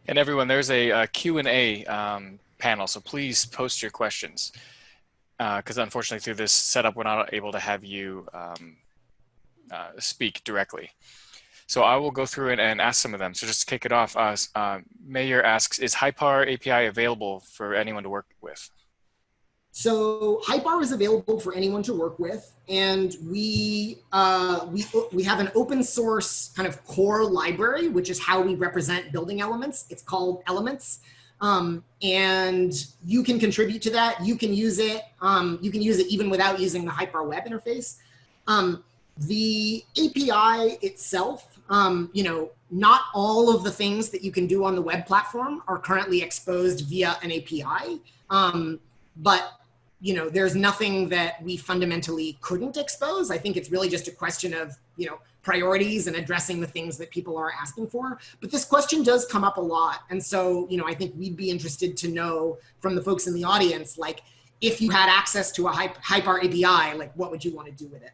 And everyone, there's a Q&A panel, so please post your questions. Because unfortunately through this setup, we're not able to have you speak directly. So I will go through it and ask some of them. So just to kick it off, Mayor asks, is Hypar API available for anyone to work with? So Hypar is available for anyone to work with, and we have an open source kind of core library, which is how we represent building elements. It's called Elements, and you can contribute to that. You can use it. You can use it even without using the Hypar web interface. The API itself, not all of the things that you can do on the web platform are currently exposed via an API, but there's nothing that we fundamentally couldn't expose. I think it's really just a question of, priorities and addressing the things that people are asking for. But this question does come up a lot. And so, I think we'd be interested to know from the folks in the audience, like, if you had access to a Hypar API, like, what would you want to do with it?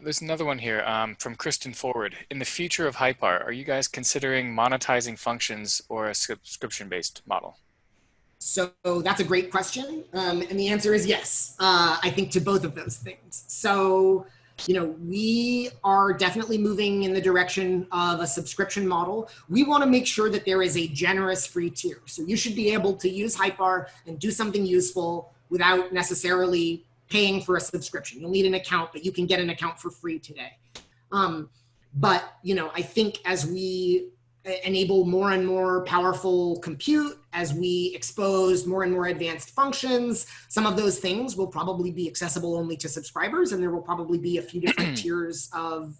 There's another one here from Kristen Forward. In the future of Hypar, are you guys considering monetizing functions or a subscription-based model? So that's a great question. And the answer is yes, I think to both of those things. So, we are definitely moving in the direction of a subscription model. We want to make sure that there is a generous free tier. So you should be able to use Hypar and do something useful without necessarily paying for a subscription. You'll need an account, but you can get an account for free today. But, I think as we enable more and more powerful compute, as we expose more and more advanced functions, some of those things will probably be accessible only to subscribers, and there will probably be a few different tiers of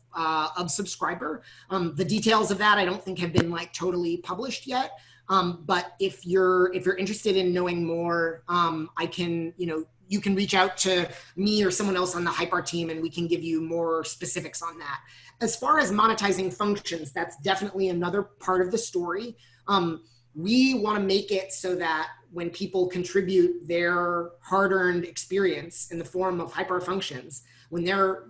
subscriber. The details of that I don't think have been totally published yet. But if you're interested in knowing more, I can, you can reach out to me or someone else on the Hypar team, and we can give you more specifics on that. As far as monetizing functions, that's definitely another part of the story. We want to make it so that when people contribute their hard-earned experience in the form of Hypar functions, when they're,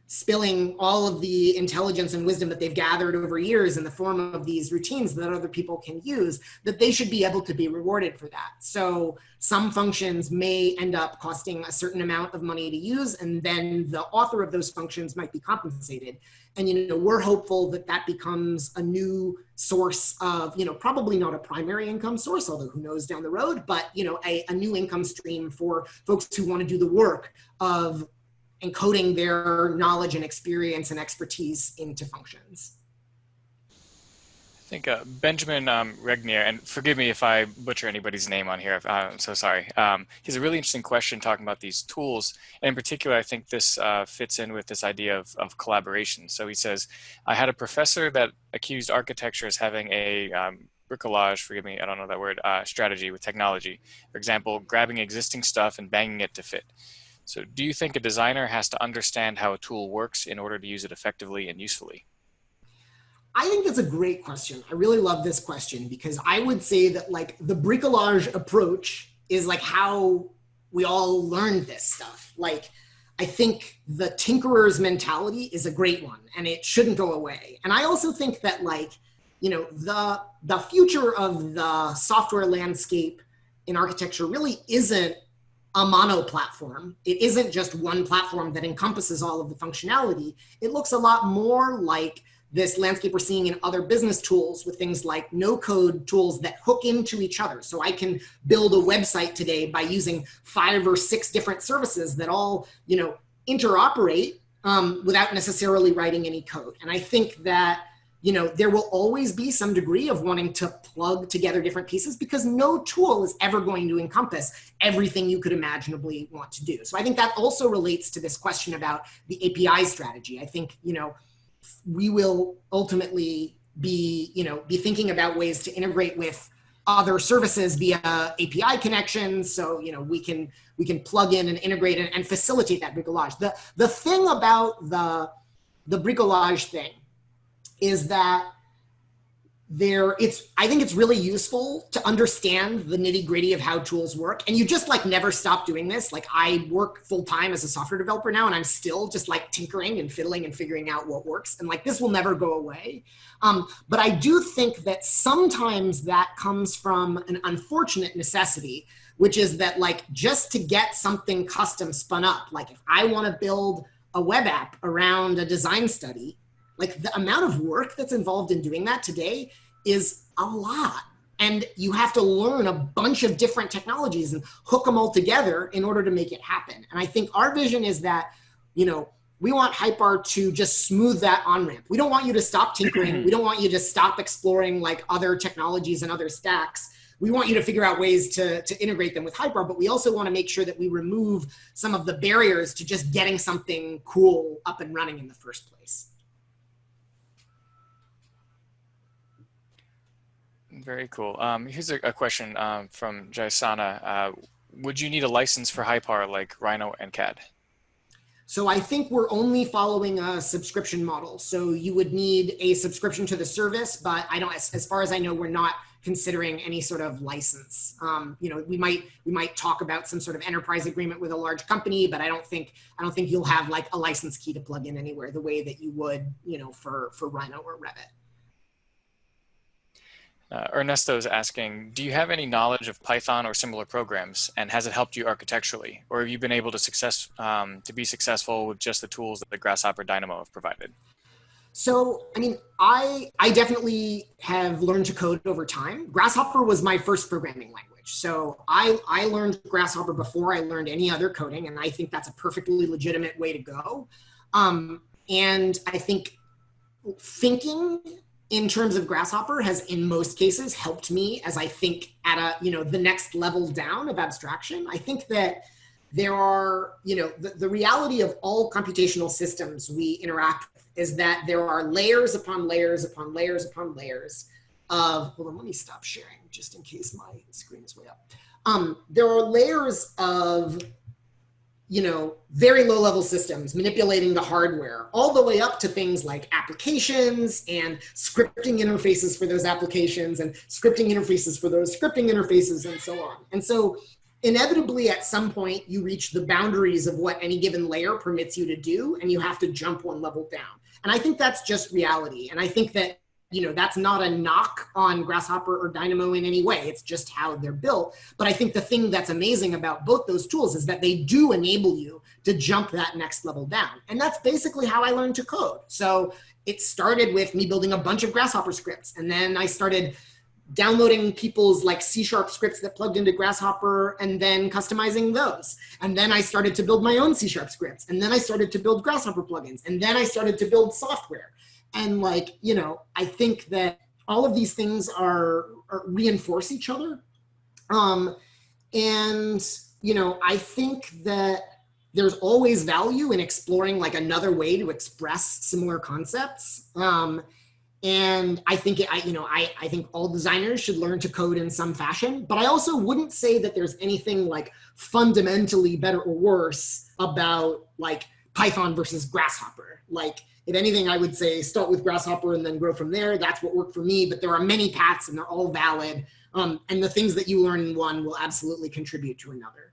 spilling all of the intelligence and wisdom that they've gathered over years in the form of these routines that other people can use, that they should be able to be rewarded for that. So some functions may end up costing a certain amount of money to use, and then the author of those functions might be compensated. And, we're hopeful that that becomes a new source of, probably not a primary income source, although who knows down the road, but, a new income stream for folks who want to do the work of encoding their knowledge and experience and expertise into functions. I think Benjamin Regnier, and forgive me if I butcher anybody's name on here, I'm so sorry. He has a really interesting question talking about these tools. And in particular, I think this fits in with this idea of collaboration. So he says, I had a professor that accused architecture as having a bricolage, forgive me, I don't know that word, strategy with technology. For example, grabbing existing stuff and banging it to fit. So do you think a designer has to understand how a tool works in order to use it effectively and usefully? I think that's a great question. I really love this question because I would say that the bricolage approach is how we all learned this stuff. I think the tinkerer's mentality is a great one and it shouldn't go away. And I also think that the future of the software landscape in architecture really isn't a mono platform. It isn't just one platform that encompasses all of the functionality. It looks a lot more like this landscape we're seeing in other business tools with things like no-code tools that hook into each other. So I can build a website today by using 5 or 6 different services that all, interoperate without necessarily writing any code. And I think that there will always be some degree of wanting to plug together different pieces because no tool is ever going to encompass everything you could imaginably want to do. So I think that also relates to this question about the API strategy. I think, we will ultimately be thinking about ways to integrate with other services via API connections. So, we can plug in and integrate and facilitate that bricolage. The thing about the bricolage thing is that I think it's really useful to understand the nitty gritty of how tools work. And you just like never stop doing this. Like I work full time as a software developer now, and I'm still just like tinkering and fiddling and figuring out what works. And like, this will never go away. But I do think that sometimes that comes from an unfortunate necessity, which is that like, just to get something custom spun up, like if I want to build a web app around a design study, like the amount of work that's involved in doing that today is a lot. And you have to learn a bunch of different technologies and hook them all together in order to make it happen. And I think our vision is that, you know, we want Hypar to just smooth that on-ramp. We don't want you to stop tinkering. We don't want you to stop exploring like other technologies and other stacks. We want you to figure out ways to integrate them with Hypar, but we also want to make sure that we remove some of the barriers to just getting something cool up and running in the first place. Very cool. Here's a question from Jaisana. Would you need a license for Hypar like Rhino and CAD? So I think we're only following a subscription model. So you would need a subscription to the service, but I don't, as far as I know, we're not considering any sort of license. You know, we might talk about some sort of enterprise agreement with a large company, but I don't think you'll have like a license key to plug in anywhere the way that you would, you know, for Rhino or Revit. Ernesto is asking, do you have any knowledge of Python or similar programs, and has it helped you architecturally, or have you been able to be successful with just the tools that the Grasshopper Dynamo have provided? So, I mean, I definitely have learned to code over time. Grasshopper was my first programming language. So I learned Grasshopper before I learned any other coding, and I think that's a perfectly legitimate way to go. And I think thinking in terms of Grasshopper has in most cases helped me as I think at a, you know, the next level down of abstraction. I think that there are, you know, the reality of all computational systems we interact with is that there are layers upon layers upon layers upon layers of, hold on, let me stop sharing just in case my screen is way up. There are layers of, you know, very low level systems manipulating the hardware all the way up to things like applications and scripting interfaces for those applications and scripting interfaces for those scripting interfaces and so on. And so inevitably at some point you reach the boundaries of what any given layer permits you to do, and you have to jump one level down. And I think that's just reality. And I think that, you know, that's not a knock on Grasshopper or Dynamo in any way. It's just how they're built. But I think the thing that's amazing about both those tools is that they do enable you to jump that next level down. And that's basically how I learned to code. So it started with me building a bunch of Grasshopper scripts. And then I started downloading people's like C# scripts that plugged into Grasshopper and then customizing those. And then I started to build my own C# scripts. And then I started to build Grasshopper plugins. And then I started to build software. And like, you know, I think that all of these things are reinforce each other. And, you know, I think that there's always value in exploring like another way to express similar concepts. And I think, I think all designers should learn to code in some fashion, but I also wouldn't say that there's anything like fundamentally better or worse about like Python versus Grasshopper. Like, if anything, I would say start with Grasshopper and then grow from there. That's what worked for me, but there are many paths and they're all valid. And the things that you learn in one will absolutely contribute to another.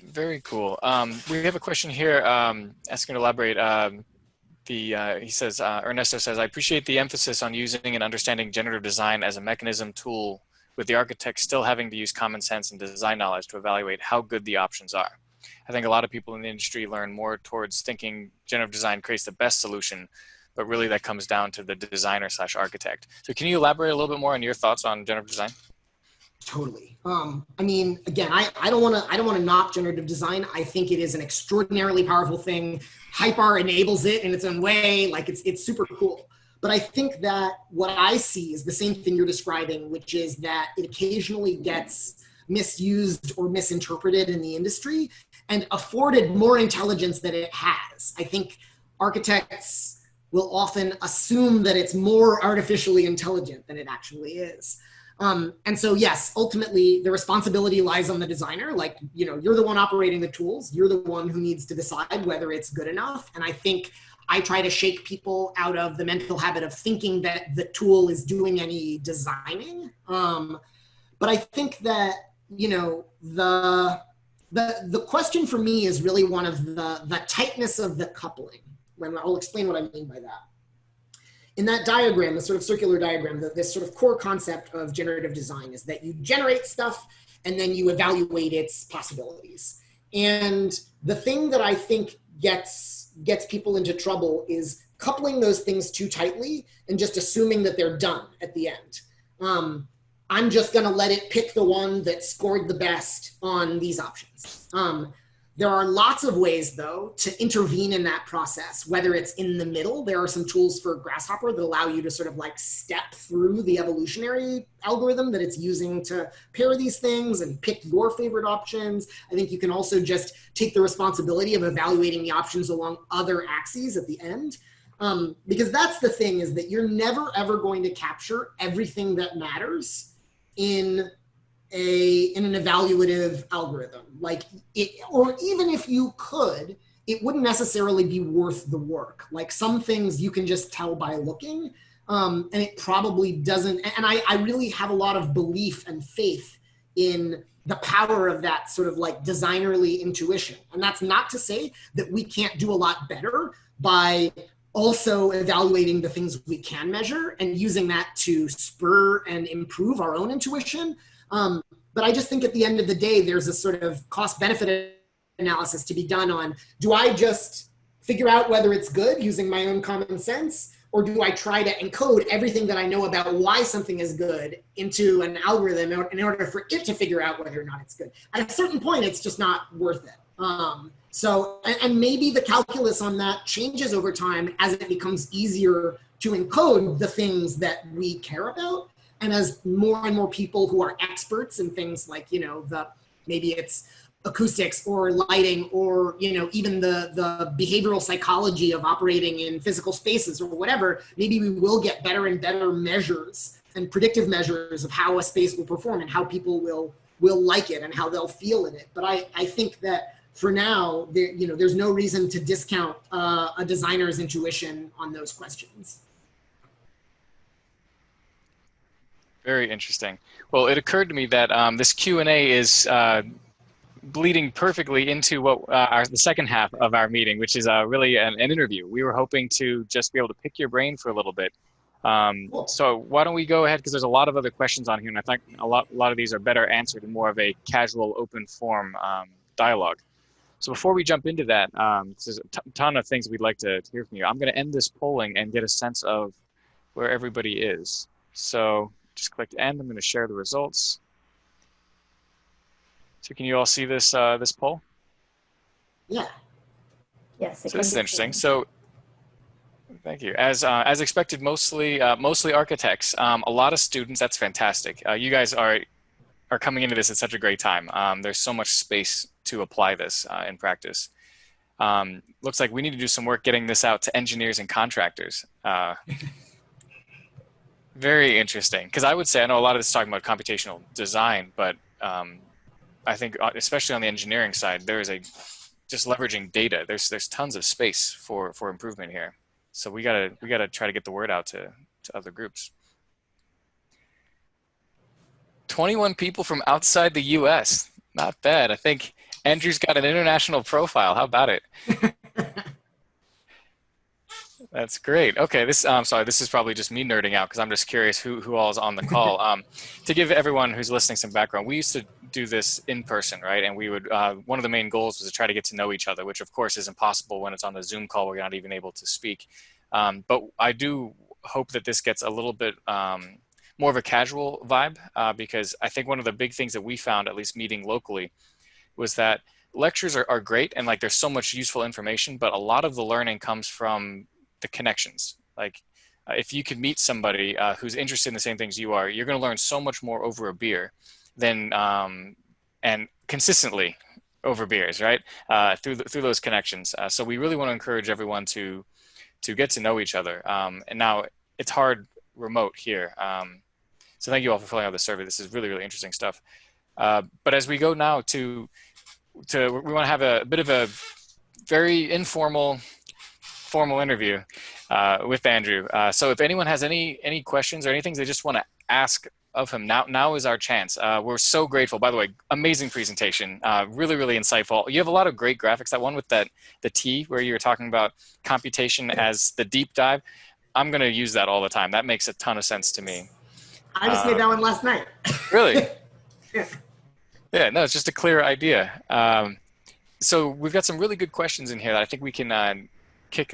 Very cool. We have a question here asking to elaborate. He says, Ernesto says, I appreciate the emphasis on using and understanding generative design as a mechanism tool, with the architect still having to use common sense and design knowledge to evaluate how good the options are. I think a lot of people in the industry learn more towards thinking generative design creates the best solution, but really that comes down to the designer / architect. So can you elaborate a little bit more on your thoughts on generative design? Totally. I mean, again, I don't want to knock generative design. I think it is an extraordinarily powerful thing. Hypar enables it in its own way. Like it's super cool. But I think that what I see is the same thing you're describing, which is that it occasionally gets misused or misinterpreted in the industry and afforded more intelligence than it has. I think architects will often assume that it's more artificially intelligent than it actually is. And so, yes, ultimately the responsibility lies on the designer. Like, you know, you're the one operating the tools. You're the one who needs to decide whether it's good enough. And I think I try to shake people out of the mental habit of thinking that the tool is doing any designing. But I think that, you know, the question for me is really one of the tightness of the coupling. When I'll explain what I mean by that. In that diagram, the sort of circular diagram, this sort of core concept of generative design is that you generate stuff and then you evaluate its possibilities. And the thing that I think gets people into trouble is coupling those things too tightly and just assuming that they're done at the end. I'm just going to let it pick the one that scored the best on these options. There are lots of ways, though, to intervene in that process, whether it's in the middle. There are some tools for Grasshopper that allow you to sort of like step through the evolutionary algorithm that it's using to pair these things and pick your favorite options. I think you can also just take the responsibility of evaluating the options along other axes at the end. Because that's the thing, is that you're never, ever going to capture everything that matters in an evaluative algorithm. Like it, or even if you could, it wouldn't necessarily be worth the work. Like some things you can just tell by looking, and it probably doesn't. And I really have a lot of belief and faith in the power of that sort of like designerly intuition. And that's not to say that we can't do a lot better by also evaluating the things we can measure and using that to spur and improve our own intuition. But I just think at the end of the day, there's a sort of cost-benefit analysis to be done on, do I just figure out whether it's good using my own common sense, or do I try to encode everything that I know about why something is good into an algorithm in order for it to figure out whether or not it's good? At a certain point, it's just not worth it. And maybe the calculus on that changes over time as it becomes easier to encode the things that we care about. And as more and more people who are experts in things like, you know, maybe it's acoustics or lighting or, you know, even the behavioral psychology of operating in physical spaces or whatever, maybe we will get better and better measures and predictive measures of how a space will perform and how people will like it and how they'll feel in it. But I think that for now, there's no reason to discount a designer's intuition on those questions. Very interesting. Well, it occurred to me that this Q&A is bleeding perfectly into what the second half of our meeting, which is really an interview. We were hoping to just be able to pick your brain for a little bit. Cool. So why don't we go ahead, because there's a lot of other questions on here, and I think a lot of these are better answered in more of a casual, open form dialogue. So before we jump into that, there's a ton of things we'd like to hear from you. I'm going to end this polling and get a sense of where everybody is. So just click end. I'm going to share the results. So can you all see this this poll? Yeah. Yes. So this is interesting. So thank you. As expected, mostly architects. A lot of students. That's fantastic. You guys are coming into this at such a great time. There's so much space to apply this in practice. Looks like we need to do some work getting this out to engineers and contractors. Very interesting, because I would say, I know a lot of this is talking about computational design, but I think especially on the engineering side, there is just leveraging data. There's tons of space for improvement here. So we gotta try to get the word out to other groups. 21 people from outside the U.S. Not bad. I think Andrew's got an international profile. How about it? That's great. Okay, sorry, this is probably just me nerding out because I'm just curious who all is on the call. To give everyone who's listening some background, we used to do this in person, right? And we would, one of the main goals was to try to get to know each other, which of course is impossible when it's on a Zoom call where you're not even able to speak. But I do hope that this gets a little bit more of a casual vibe, because I think one of the big things that we found, at least meeting locally, was that lectures are great and like there's so much useful information, but a lot of the learning comes from the connections. Like if you could meet somebody who's interested in the same things you are, you're going to learn so much more over a beer than and consistently over beers, right? Through those connections. So we really want to encourage everyone to get to know each other. And now it's hard remote here. So thank you all for filling out the survey. This is really, really interesting stuff. But as we go now we want to have a bit of a very informal, formal interview with Andrew. So if anyone has any questions or anything they just want to ask of him, now is our chance. We're so grateful. By the way, amazing presentation, really, really insightful. You have a lot of great graphics. That one with the T where you were talking about computation as the deep dive. I'm going to use that all the time. That makes a ton of sense to me. I just made that one last night. Really? Yeah. Yeah, no, it's just a clear idea. So we've got some really good questions in here that I think we can kick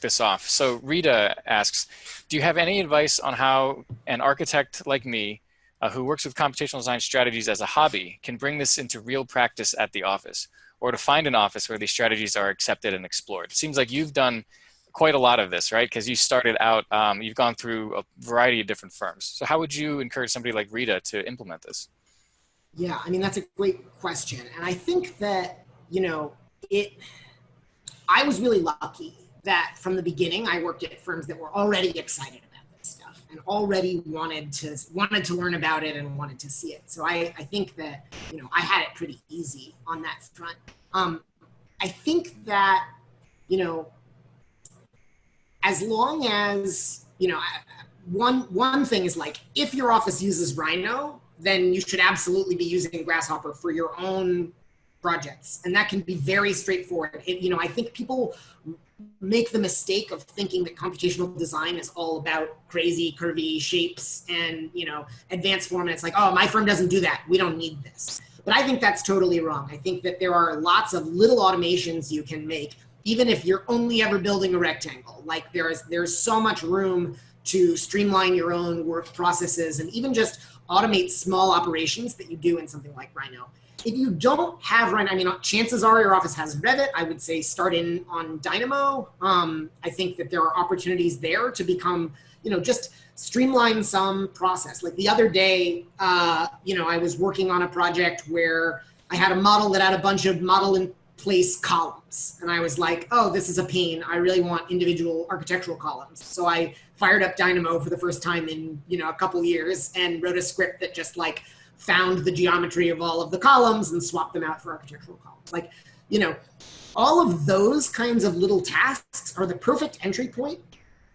this off. So Rita asks, do you have any advice on how an architect like me, who works with computational design strategies as a hobby, can bring this into real practice at the office, or to find an office where these strategies are accepted and explored? It seems like you've done quite a lot of this, right? Because you started out, you've gone through a variety of different firms. So how would you encourage somebody like Rita to implement this? Yeah, I mean, that's a great question. And I think that, I was really lucky that from the beginning, I worked at firms that were already excited about this stuff and already wanted to learn about it and wanted to see it. So I think that, I had it pretty easy on that front. I think that, as long as, one thing is like, if your office uses Rhino, then you should absolutely be using Grasshopper for your own projects. And that can be very straightforward. I think people make the mistake of thinking that computational design is all about crazy curvy shapes and, advanced form. And it's like, oh, my firm doesn't do that. We don't need this. But I think that's totally wrong. I think that there are lots of little automations you can make, even if you're only ever building a rectangle. Like there's so much room to streamline your own work processes and even just automate small operations that you do in something like Rhino. If you don't have Rhino, chances are your office has Revit. I would say start in on Dynamo. I think that there are opportunities there to become, just streamline some process. Like the other day, I was working on a project where I had a model that had a bunch of model in place columns. And I was like, oh, this is a pain. I really want individual architectural columns. So I fired up Dynamo for the first time in, a couple years and wrote a script that just found the geometry of all of the columns and swapped them out for architectural columns. All of those kinds of little tasks are the perfect entry point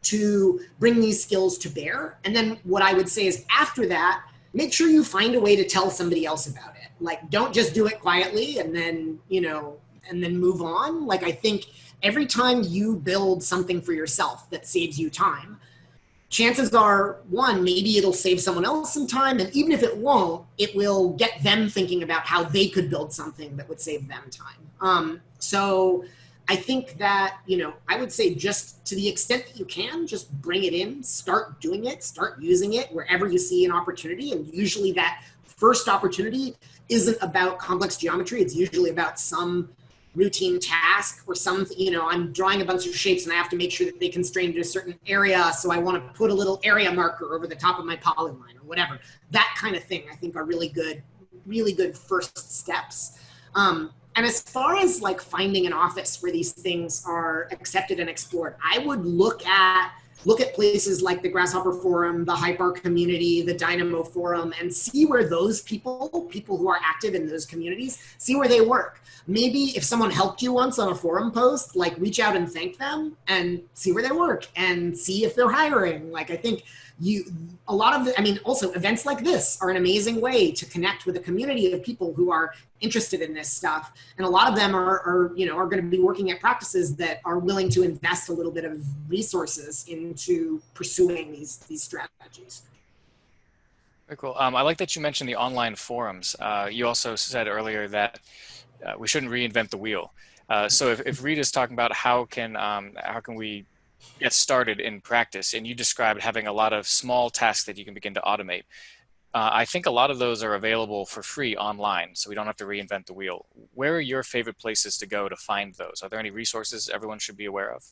to bring these skills to bear. And then what I would say is after that, make sure you find a way to tell somebody else about it. Don't just do it quietly and then, and then move on. I think every time you build something for yourself that saves you time, chances are, one, maybe it'll save someone else some time. And even if it won't, it will get them thinking about how they could build something that would save them time. So I think that, I would say just to the extent that you can, just bring it in, start doing it, start using it wherever you see an opportunity. And usually that first opportunity isn't about complex geometry. It's usually about some routine task or something, I'm drawing a bunch of shapes and I have to make sure that they constrain to a certain area. So I want to put a little area marker over the top of my polyline or whatever. That kind of thing I think are really good first steps. And as far as finding an office where these things are accepted and explored, I would look at places like the Grasshopper Forum, the Hypar community, the Dynamo Forum, and see where those people who are active in those communities, see where they work. Maybe if someone helped you once on a forum post, reach out and thank them and see where they work and see if they're hiring. I think also events like this are an amazing way to connect with a community of people who are interested in this stuff. And a lot of them are going to be working at practices that are willing to invest a little bit of resources into pursuing these strategies. Very cool. I like that you mentioned the online forums. You also said earlier that we shouldn't reinvent the wheel. So if Rita's talking about how can we get started in practice, and you described having a lot of small tasks that you can begin to automate, I think a lot of those are available for free online, so we don't have to reinvent the wheel. Where are your favorite places to go to find those? Are there any resources everyone should be aware of?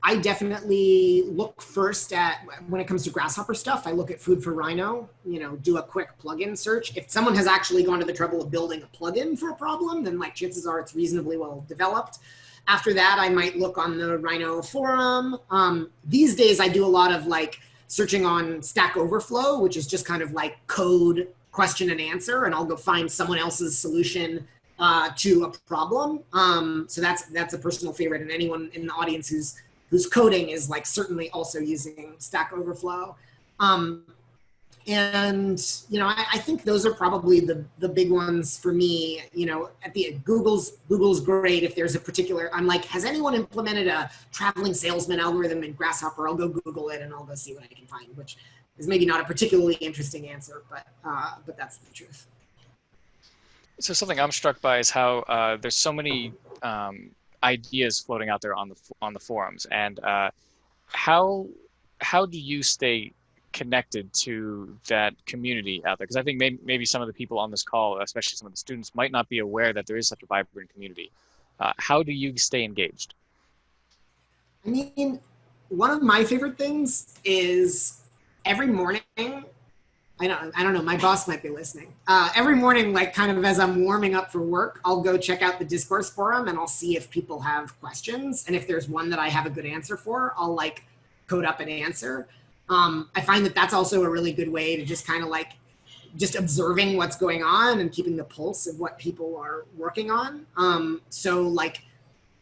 I definitely look first at, when it comes to Grasshopper stuff, I look at Food for Rhino, do a quick plugin search. If someone has actually gone to the trouble of building a plugin for a problem, then chances are it's reasonably well developed. After that, I might look on the Rhino forum. These days, I do a lot of searching on Stack Overflow, which is just kind of like code question and answer, and I'll go find someone else's solution to a problem. So that's a personal favorite, and anyone in the audience who's coding is like certainly also using Stack Overflow. And, you know, I think those are probably the big ones for me. You know, at the Google's great if there's a particular, I'm like, has anyone implemented a traveling salesman algorithm in Grasshopper? I'll go Google it and I'll go see what I can find, which is maybe not a particularly interesting answer, but that's the truth. So something I'm struck by is how there's so many ideas floating out there on the forums, and how do you stay connected to that community out there? Because I think maybe some of the people on this call, especially some of the students, might not be aware that there is such a vibrant community. How do you stay engaged? I mean, one of my favorite things is every morning, I don't know, my boss might be listening. Every morning, like kind of as I'm warming up for work, I'll go check out the discourse forum and I'll see if people have questions. And if there's one that I have a good answer for, I'll like code up an answer. I find that that's also a really good way to just kind of like just observing what's going on and keeping the pulse of what people are working on. So like,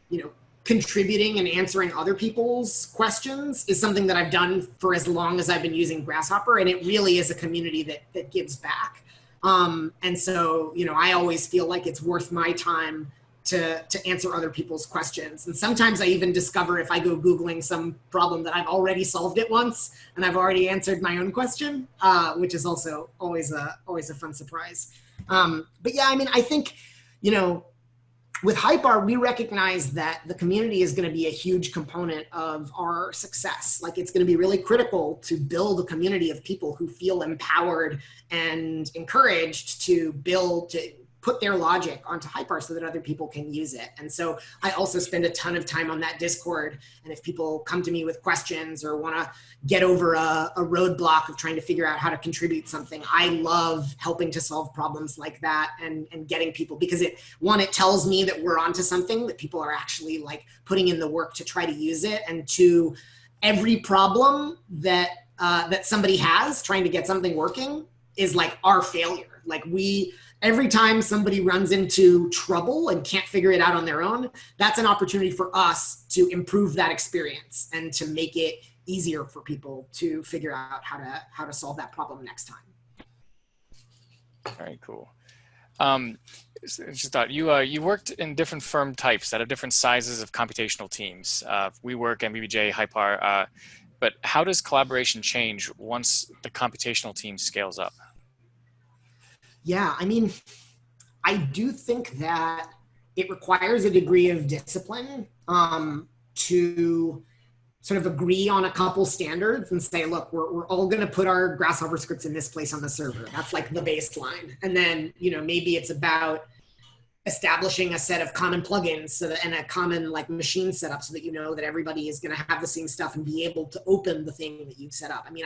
you know, contributing and answering other people's questions is something that I've done for as long as I've been using Grasshopper, and it really is a community that gives back. And so, you know, I always feel like it's worth my time to answer other people's questions. And sometimes I even discover if I go Googling some problem that I've already solved it once and I've already answered my own question, which is also always a fun surprise. But yeah, I mean, I think, you know, with Hypar, we recognize that the community is going to be a huge component of our success. Like, it's going to be really critical to build a community of people who feel empowered and encouraged to put their logic onto Hypar so that other people can use it. And so I also spend a ton of time on that Discord. And if people come to me with questions or want to get over a roadblock of trying to figure out how to contribute something, I love helping to solve problems like that and getting people, because it tells me that we're onto something, that people are actually like putting in the work to try to use it. And two, every problem that somebody has trying to get something working is like our failure. Like every time somebody runs into trouble and can't figure it out on their own, that's an opportunity for us to improve that experience and to make it easier for people to figure out how to solve that problem next time. Very cool. Just thought you worked in different firm types that have different sizes of computational teams. WeWork, NBBJ, Hypar. But how does collaboration change once the computational team scales up? Yeah, I mean, I do think that it requires a degree of discipline to sort of agree on a couple standards and say, look, we're all going to put our Grasshopper scripts in this place on the server. That's like the baseline. And then, you know, maybe it's about establishing a set of common plugins and a common like machine setup so that you know that everybody is going to have the same stuff and be able to open the thing that you've set up. I mean,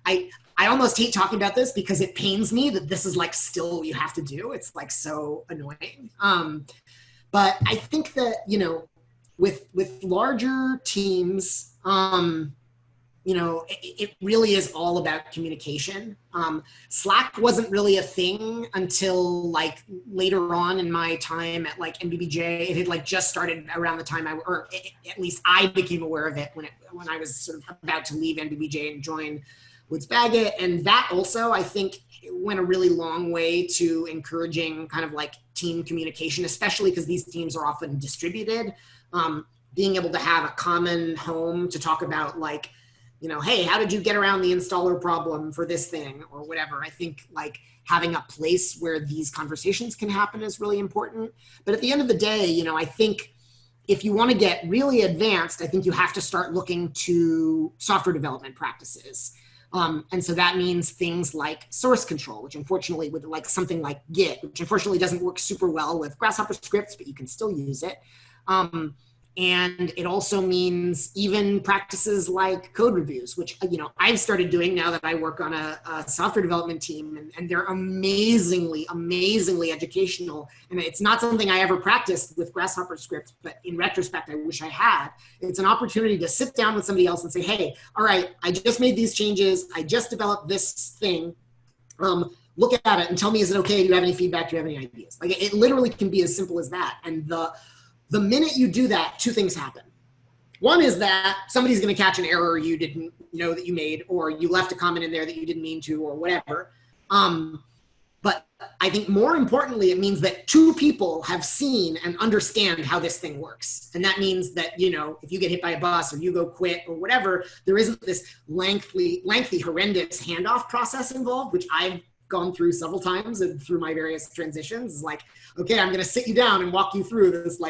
I almost hate talking about this because it pains me that this is like still what you have to do. It's like so annoying. But I think that, you know, with larger teams, you know, it really is all about communication. Slack wasn't really a thing until like later on in my time at like NBBJ. It had like just started around the time at least I became aware of it when I was sort of about to leave NBBJ and join Woods Bagot. And that also, I think, went a really long way to encouraging kind of like team communication, especially because these teams are often distributed. Being able to have a common home to talk about like, you know, hey, how did you get around the installer problem for this thing or whatever? I think like having a place where these conversations can happen is really important. But at the end of the day, you know, I think if you want to get really advanced, I think you have to start looking to software development practices. And so that means things like source control, which unfortunately with like something like Git, which unfortunately doesn't work super well with Grasshopper scripts, but you can still use it. And it also means even practices like code reviews, which, I've started doing now that I work on a software development team, and they're amazingly, amazingly educational. And it's not something I ever practiced with Grasshopper scripts, but in retrospect, I wish I had. It's an opportunity to sit down with somebody else and say, hey, all right, I just made these changes. I just developed this thing. Look at it and tell me, is it okay? Do you have any feedback? Do you have any ideas? Like, it literally can be as simple as that. And the minute you do that, two things happen. One is that somebody's going to catch an error you didn't know that you made, or you left a comment in there that you didn't mean to, or whatever. But I think more importantly, it means that two people have seen and understand how this thing works. And that means that, if you get hit by a bus or you go quit or whatever, there isn't this lengthy, horrendous handoff process involved, which I've gone through several times and through my various transitions. It's like, okay, I'm going to sit you down and walk you through this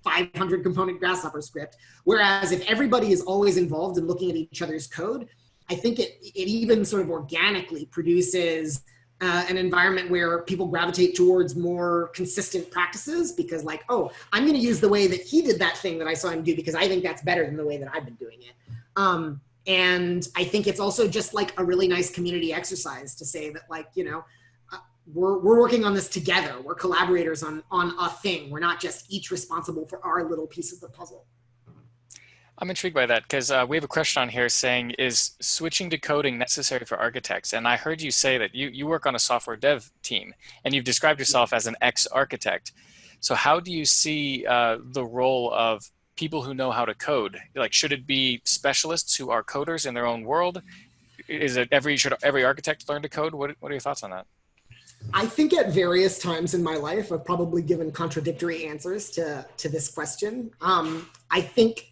500 component Grasshopper script. Whereas if everybody is always involved in looking at each other's code, I think it even sort of organically produces an environment where people gravitate towards more consistent practices, because oh, I'm going to use the way that he did that thing that I saw him do because I think that's better than the way that I've been doing it. And I think it's also just a really nice community exercise to say that we're working on this together. We're collaborators on a thing. We're not just each responsible for our little piece of the puzzle. I'm intrigued by that because we have a question on here saying, is switching to coding necessary for architects? And I heard you say that you work on a software dev team and you've described yourself as an ex-architect. So how do you see the role of people who know how to code? Should it be specialists who are coders in their own world? Should every architect learn to code? What are your thoughts on that? I think at various times in my life, I've probably given contradictory answers to this question. I think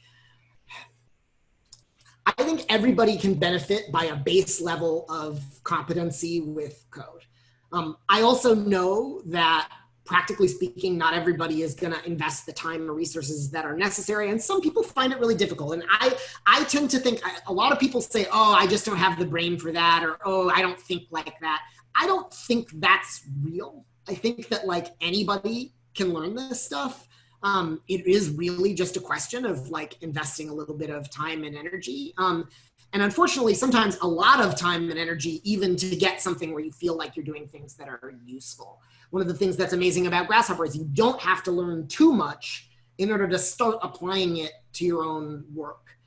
everybody can benefit by a base level of competency with code. I also know that, practically speaking, not everybody is going to invest the time or resources that are necessary. And some people find it really difficult. And I tend to think, a lot of people say, oh, I just don't have the brain for that, or, oh, I don't think like that. I don't think that's real. I think that anybody can learn this stuff. It is really just a question of investing a little bit of time and energy. And unfortunately, sometimes a lot of time and energy, even to get something where you feel like you're doing things that are useful. One of the things that's amazing about Grasshopper is you don't have to learn too much in order to start applying it to your own work.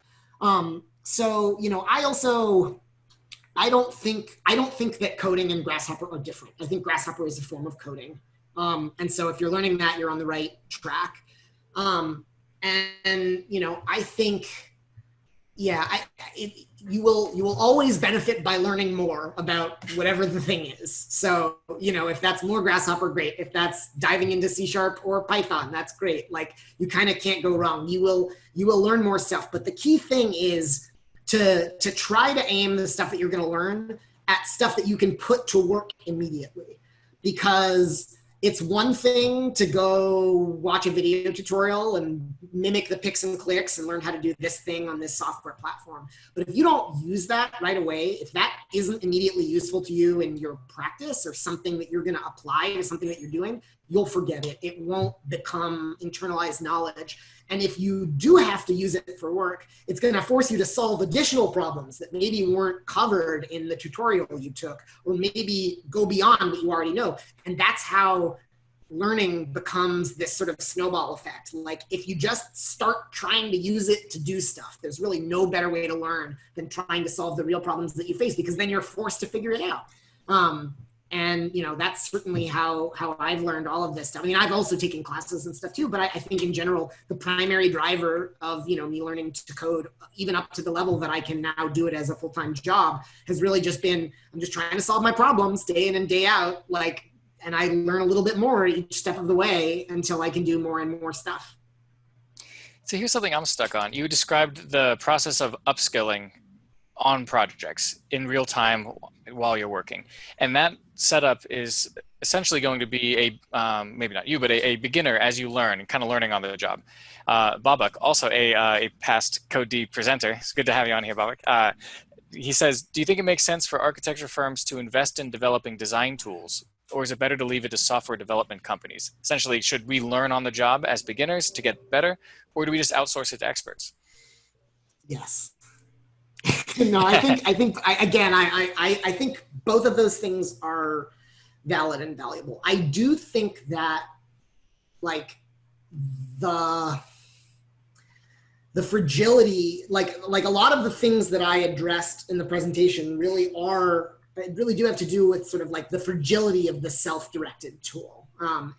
So, I don't think that coding and Grasshopper are different. I think Grasshopper is a form of coding. And so if you're learning that, you're on the right track. I think, you will always benefit by learning more about whatever the thing is. So, if that's more Grasshopper, great. If that's diving into C# or Python, that's great. You kind of can't go wrong. You will learn more stuff. But the key thing is to try to aim the stuff that you're going to learn at stuff that you can put to work immediately. Because it's one thing to go watch a video tutorial and mimic the picks and clicks and learn how to do this thing on this software platform. But if you don't use that right away, if that isn't immediately useful to you in your practice or something that you're going to apply to something that you're doing, you'll forget it. It won't become internalized knowledge. And if you do have to use it for work, it's going to force you to solve additional problems that maybe weren't covered in the tutorial you took, or maybe go beyond what you already know. And that's how learning becomes this sort of snowball effect. If you just start trying to use it to do stuff, there's really no better way to learn than trying to solve the real problems that you face, because then you're forced to figure it out. And that's certainly how I've learned all of this stuff. I mean, I've also taken classes and stuff too, but I think in general, the primary driver of, me learning to code, even up to the level that I can now do it as a full-time job, has really just been, I'm just trying to solve my problems day in and day out, and I learn a little bit more each step of the way until I can do more and more stuff. So here's something I'm stuck on. You described the process of upskilling on projects in real time while you're working. And that setup is essentially going to be a, maybe not you, but a beginner as you learn, kind of learning on the job. Babak, also a past Code D presenter. It's good to have you on here, Babak. He says, do you think it makes sense for architecture firms to invest in developing design tools Or is it better to leave it to software development companies? Essentially, should we learn on the job as beginners to get better, or do we just outsource it to experts? Yes. No, I think both of those things are valid and valuable. I do think that like the fragility, like a lot of the things that I addressed in the presentation really do have to do with sort of like the fragility of the self-directed tool.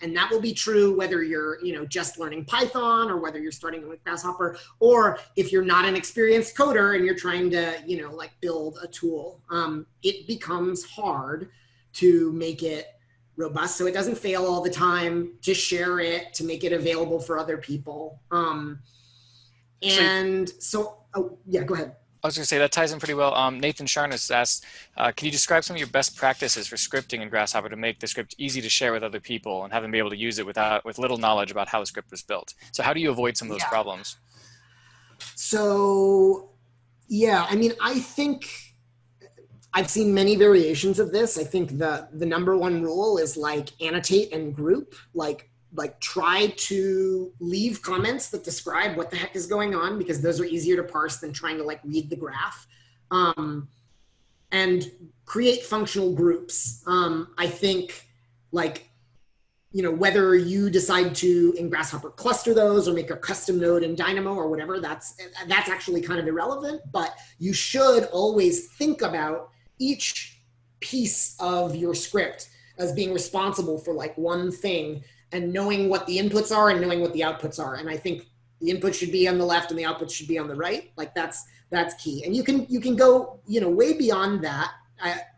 And that will be true whether you're, just learning Python or whether you're starting with Grasshopper, or if you're not an experienced coder and you're trying to, build a tool. It becomes hard to make it robust so it doesn't fail all the time, to share it, to make it available for other people. Oh, yeah, go ahead. I was going to say that ties in pretty well. Nathan Sharnas asked, can you describe some of your best practices for scripting in Grasshopper to make the script easy to share with other people and have them be able to use it with little knowledge about how the script was built? So how do you avoid some of those problems? So, yeah, I think I've seen many variations of this. I think the number one rule is like annotate and group, like try to leave comments that describe what the heck is going on, because those are easier to parse than trying to read the graph. And create functional groups. I think whether you decide to in Grasshopper cluster those or make a custom node in Dynamo or whatever, that's actually kind of irrelevant, but you should always think about each piece of your script as being responsible for one thing, and knowing what the inputs are and knowing what the outputs are. And I think the input should be on the left and the output should be on the right. That's key. And you can go, way beyond that.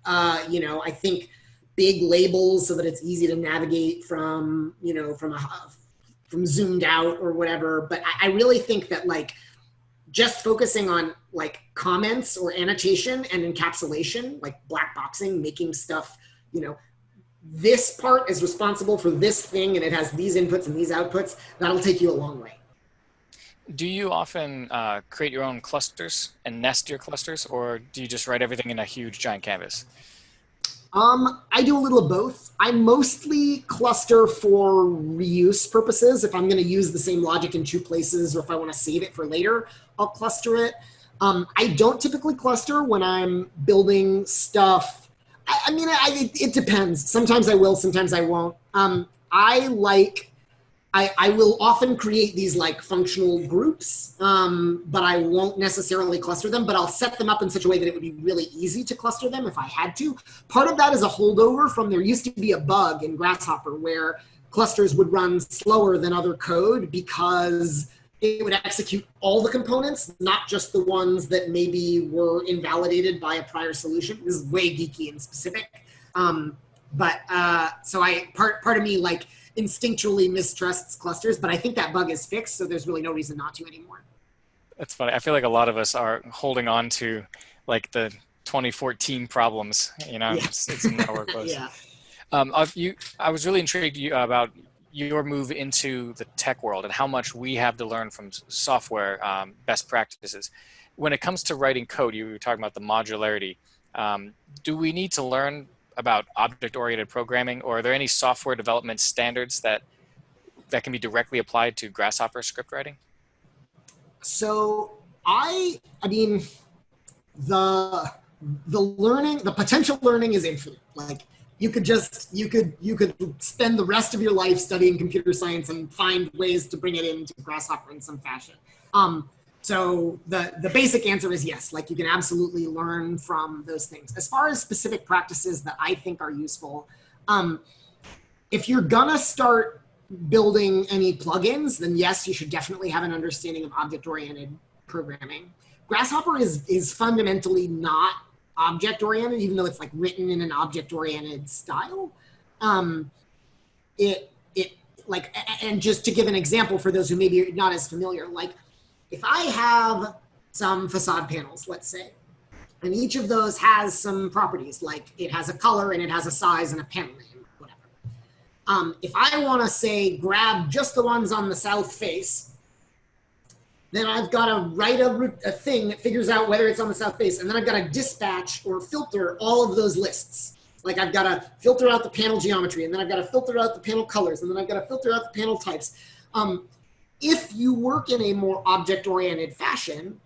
I think big labels so that it's easy to navigate from zoomed out or whatever. But I really think that just focusing on comments or annotation and encapsulation, black boxing, making stuff, this part is responsible for this thing and it has these inputs and these outputs, that'll take you a long way. Do you often create your own clusters and nest your clusters, or do you just write everything in a huge giant canvas? I do a little of both. I mostly cluster for reuse purposes. If I'm going to use the same logic in two places, or if I want to save it for later, I'll cluster it. I don't typically cluster when I'm building stuff. It depends. Sometimes I will, sometimes I won't. I will often create these functional groups, but I won't necessarily cluster them, but I'll set them up in such a way that it would be really easy to cluster them if I had to. Part of that is a holdover from, there used to be a bug in Grasshopper where clusters would run slower than other code because it would execute all the components, not just the ones that maybe were invalidated by a prior solution. This is way geeky and specific. So part of me instinctually mistrusts clusters, but I think that bug is fixed, so there's really no reason not to anymore. That's funny. I feel like a lot of us are holding on to the 2014 problems, Yeah. It's nowhere close. Yeah. I was really intrigued about your move into the tech world and how much we have to learn from software best practices. When it comes to writing code, you were talking about the modularity. Do we need to learn about object-oriented programming, or are there any software development standards that can be directly applied to Grasshopper script writing? So the potential learning is infinite. You could spend the rest of your life studying computer science and find ways to bring it into Grasshopper in some fashion. So the basic answer is yes, you can absolutely learn from those things. As far as specific practices that I think are useful, if you're gonna start building any plugins, then yes, you should definitely have an understanding of object-oriented programming. Grasshopper is fundamentally not object-oriented, even though it's written in an object-oriented style. And just to give an example for those who maybe are not as familiar, if I have some facade panels, let's say, and each of those has some properties, it has a color and it has a size and a panel name, whatever. If I want to say grab just the ones on the south face, then I've got to write a thing that figures out whether it's on the south face, and then I've got to dispatch or filter all of those lists. Like I've got to filter out the panel geometry, and then I've got to filter out the panel colors, and then I've got to filter out the panel types. If you work in a more object-oriented fashion,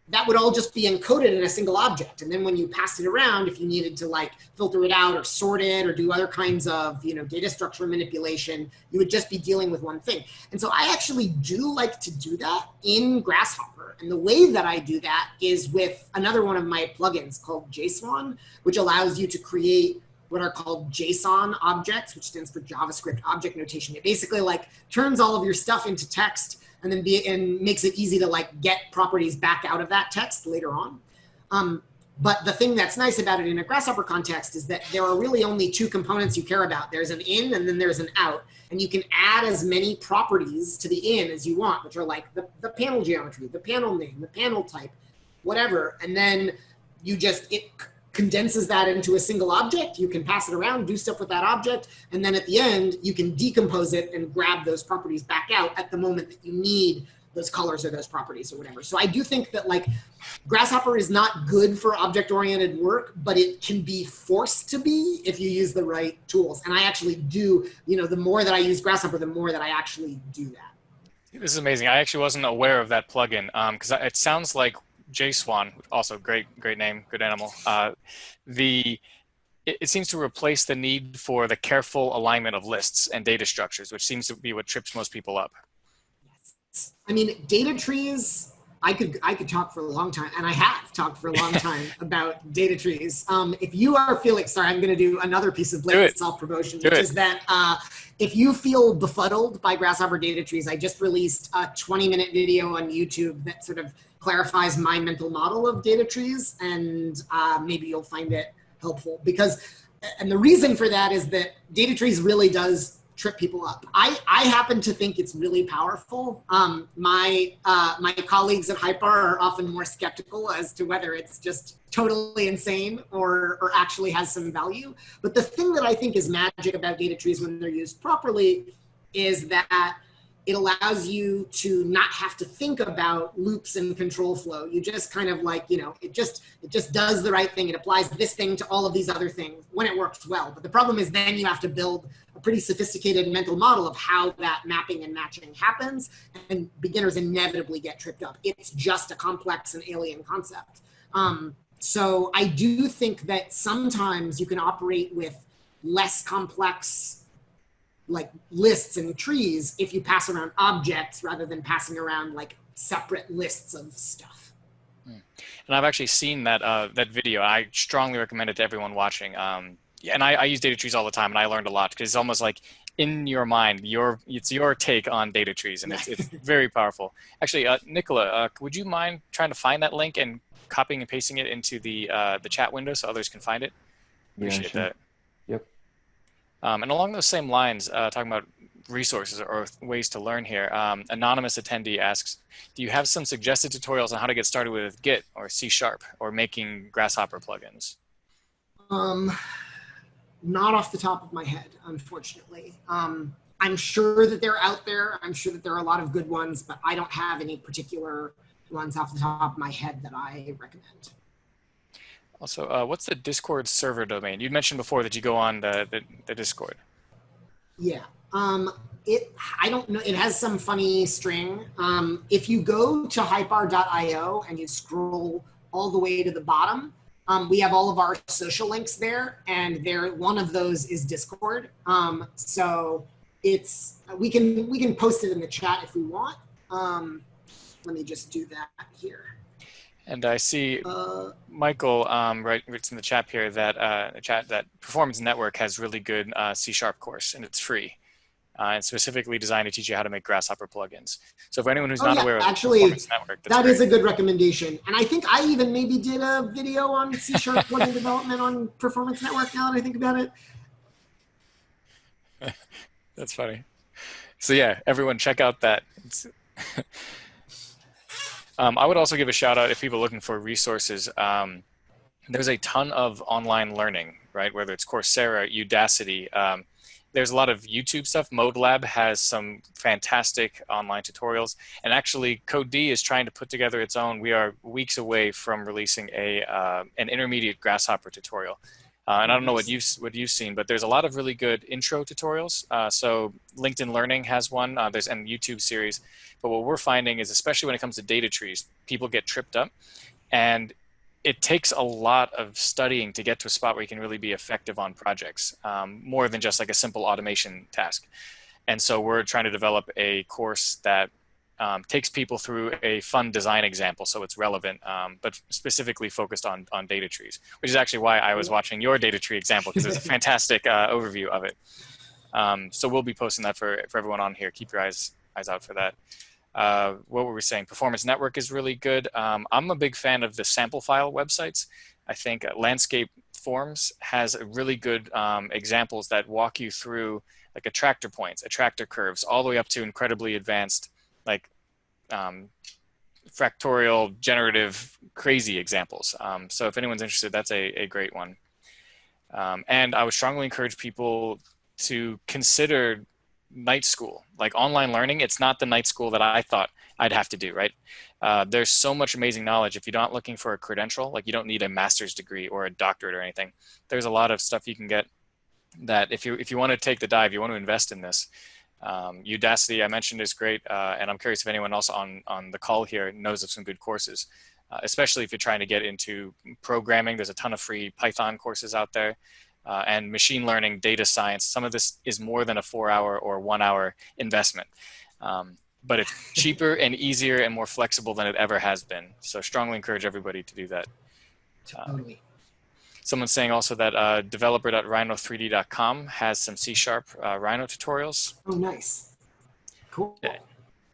that would all just be encoded in a single object. And then when you pass it around, if you needed to like filter it out or sort it or do other kinds of, data structure manipulation, you would just be dealing with one thing. And so I actually do like to do that in Grasshopper. And the way that I do that is with another one of my plugins called JSON, which allows you to create what are called JSON objects, which stands for JavaScript Object Notation. It basically like turns all of your stuff into text and then makes it easy to like get properties back out of that text later on. But the thing that's nice about it in a Grasshopper context is that there are really only two components you care about. There's an in and then there's an out. And you can add as many properties to the in as you want, which are like the panel geometry, the panel name, the panel type, whatever. And then it condenses that into a single object. You can pass it around, do stuff with that object, and then at the end, you can decompose it and grab those properties back out at the moment that you need those colors or those properties or whatever. So I do think that like Grasshopper is not good for object-oriented work, but it can be forced to be if you use the right tools. And I actually do, the more that I use Grasshopper, the more that I actually do that. This is amazing. I actually wasn't aware of that plugin because it sounds like JSwan, also great name, good animal. It seems to replace the need for the careful alignment of lists and data structures, which seems to be what trips most people up. Yes. I mean, data trees, I could talk for a long time, and I have talked for a long time about data trees. If you are feeling, sorry, I'm going to do another piece of self-promotion, which is that if you feel befuddled by Grasshopper data trees, I just released a 20-minute video on YouTube that sort of clarifies my mental model of data trees, and maybe you'll find it helpful. And the reason for that is that data trees really does trip people up. I happen to think it's really powerful. My colleagues at Hypar are often more skeptical as to whether it's just totally insane or actually has some value. But the thing that I think is magic about data trees when they're used properly is that it allows you to not have to think about loops and control flow. You just kind of like, it just does the right thing. It applies this thing to all of these other things when it works well. But the problem is then you have to build a pretty sophisticated mental model of how that mapping and matching happens, and beginners inevitably get tripped up. It's just a complex and alien concept. So I do think that sometimes you can operate with less complex like lists and trees if you pass around objects rather than passing around like separate lists of stuff. And I've actually seen that that video. I strongly recommend it to everyone watching. And I use data trees all the time, and I learned a lot because it's almost like in your mind, it's your take on data trees, and it's very powerful. Actually, Nicola, would you mind trying to find that link and copying and pasting it into the chat window so others can find it? Appreciate that. Yep. And along those same lines, talking about resources or ways to learn here, anonymous attendee asks, do you have some suggested tutorials on how to get started with Git or C# or making Grasshopper plugins? Not off the top of my head, unfortunately. I'm sure that they're out there. I'm sure that there are a lot of good ones, but I don't have any particular ones off the top of my head that I recommend. Also, what's the Discord server domain? You mentioned before that you go on the Discord. Yeah, I don't know. It has some funny string. If you go to hypar.io and you scroll all the way to the bottom, we have all of our social links there, and one of those is Discord. So we can post it in the chat if we want. Let me just do that here. And I see Michael writes in the chat here that Performance Network has really good C# course, and it's free. And specifically designed to teach you how to make Grasshopper plugins. So for anyone who's not aware of Performance Network, that is a good recommendation. And I think I even maybe did a video on C# plugin development on Performance Network now that I think about it. That's funny. So yeah, everyone check out that. I would also give a shout out if people are looking for resources. There's a ton of online learning, right? Whether it's Coursera, Udacity. There's a lot of YouTube stuff. ModeLab has some fantastic online tutorials. And actually, Code D is trying to put together its own. We are weeks away from releasing an intermediate Grasshopper tutorial. And I don't know Nice. what you've seen, but there's a lot of really good intro tutorials. So LinkedIn Learning has one. There's a YouTube series. But what we're finding is, especially when it comes to data trees, people get tripped up, and it takes a lot of studying to get to a spot where you can really be effective on projects, more than just like a simple automation task. And so we're trying to develop a course that takes people through a fun design example so it's relevant, but specifically focused on data trees, which is actually why I was watching your data tree example, because it's a fantastic overview of it. So we'll be posting that for everyone on here. Keep your eyes out for that. What were we saying? Performance Network is really good. I'm a big fan of the sample file websites. I think Landscape Forms has really good examples that walk you through like attractor points, attractor curves, all the way up to incredibly advanced, like fractorial, generative, crazy examples. So if anyone's interested, that's a great one. And I would strongly encourage people to consider night school, like online learning. It's not the night school that I thought I'd have to do, right? There's so much amazing knowledge. If you're not looking for a credential, like you don't need a master's degree or a doctorate or anything, there's a lot of stuff you can get that if you want to take the dive, you want to invest in this. Udacity, I mentioned, is great. And I'm curious if anyone else on the call here knows of some good courses, especially if you're trying to get into programming. There's a ton of free Python courses out there. And machine learning, data science. Some of this is more than a 4-hour or 1-hour investment. But it's cheaper and easier and more flexible than it ever has been. So strongly encourage everybody to do that. Totally. Someone's saying also that developer.rhino3d.com has some C# Rhino tutorials. Oh, nice. Cool. Yeah.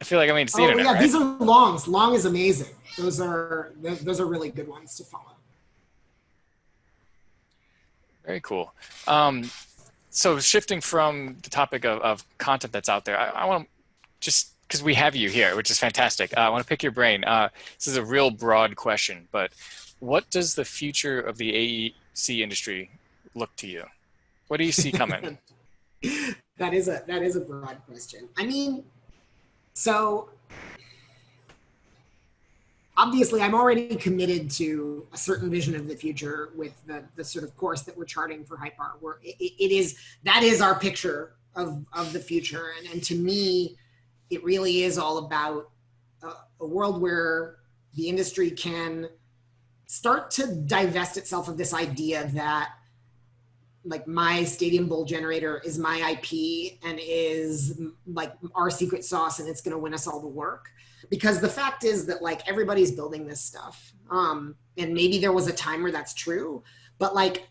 I feel like, I mean, it's the Oh internet, yeah, right? these are longs. Long is amazing. Those are really good ones to follow. Very cool. So shifting from the topic of content that's out there, I want to just, because we have you here, which is fantastic. I want to pick your brain. This is a real broad question, but what does the future of the AEC industry look to you? What do you see coming? That is a broad question. I mean, so obviously I'm already committed to a certain vision of the future with the sort of course that we're charting for Hypar, where that is our picture of the future. And to me, it really is all about a world where the industry can start to divest itself of this idea that like my stadium bowl generator is my IP and is like our secret sauce and it's going to win us all the work. Because the fact is that like everybody's building this stuff. And maybe there was a time where that's true, but like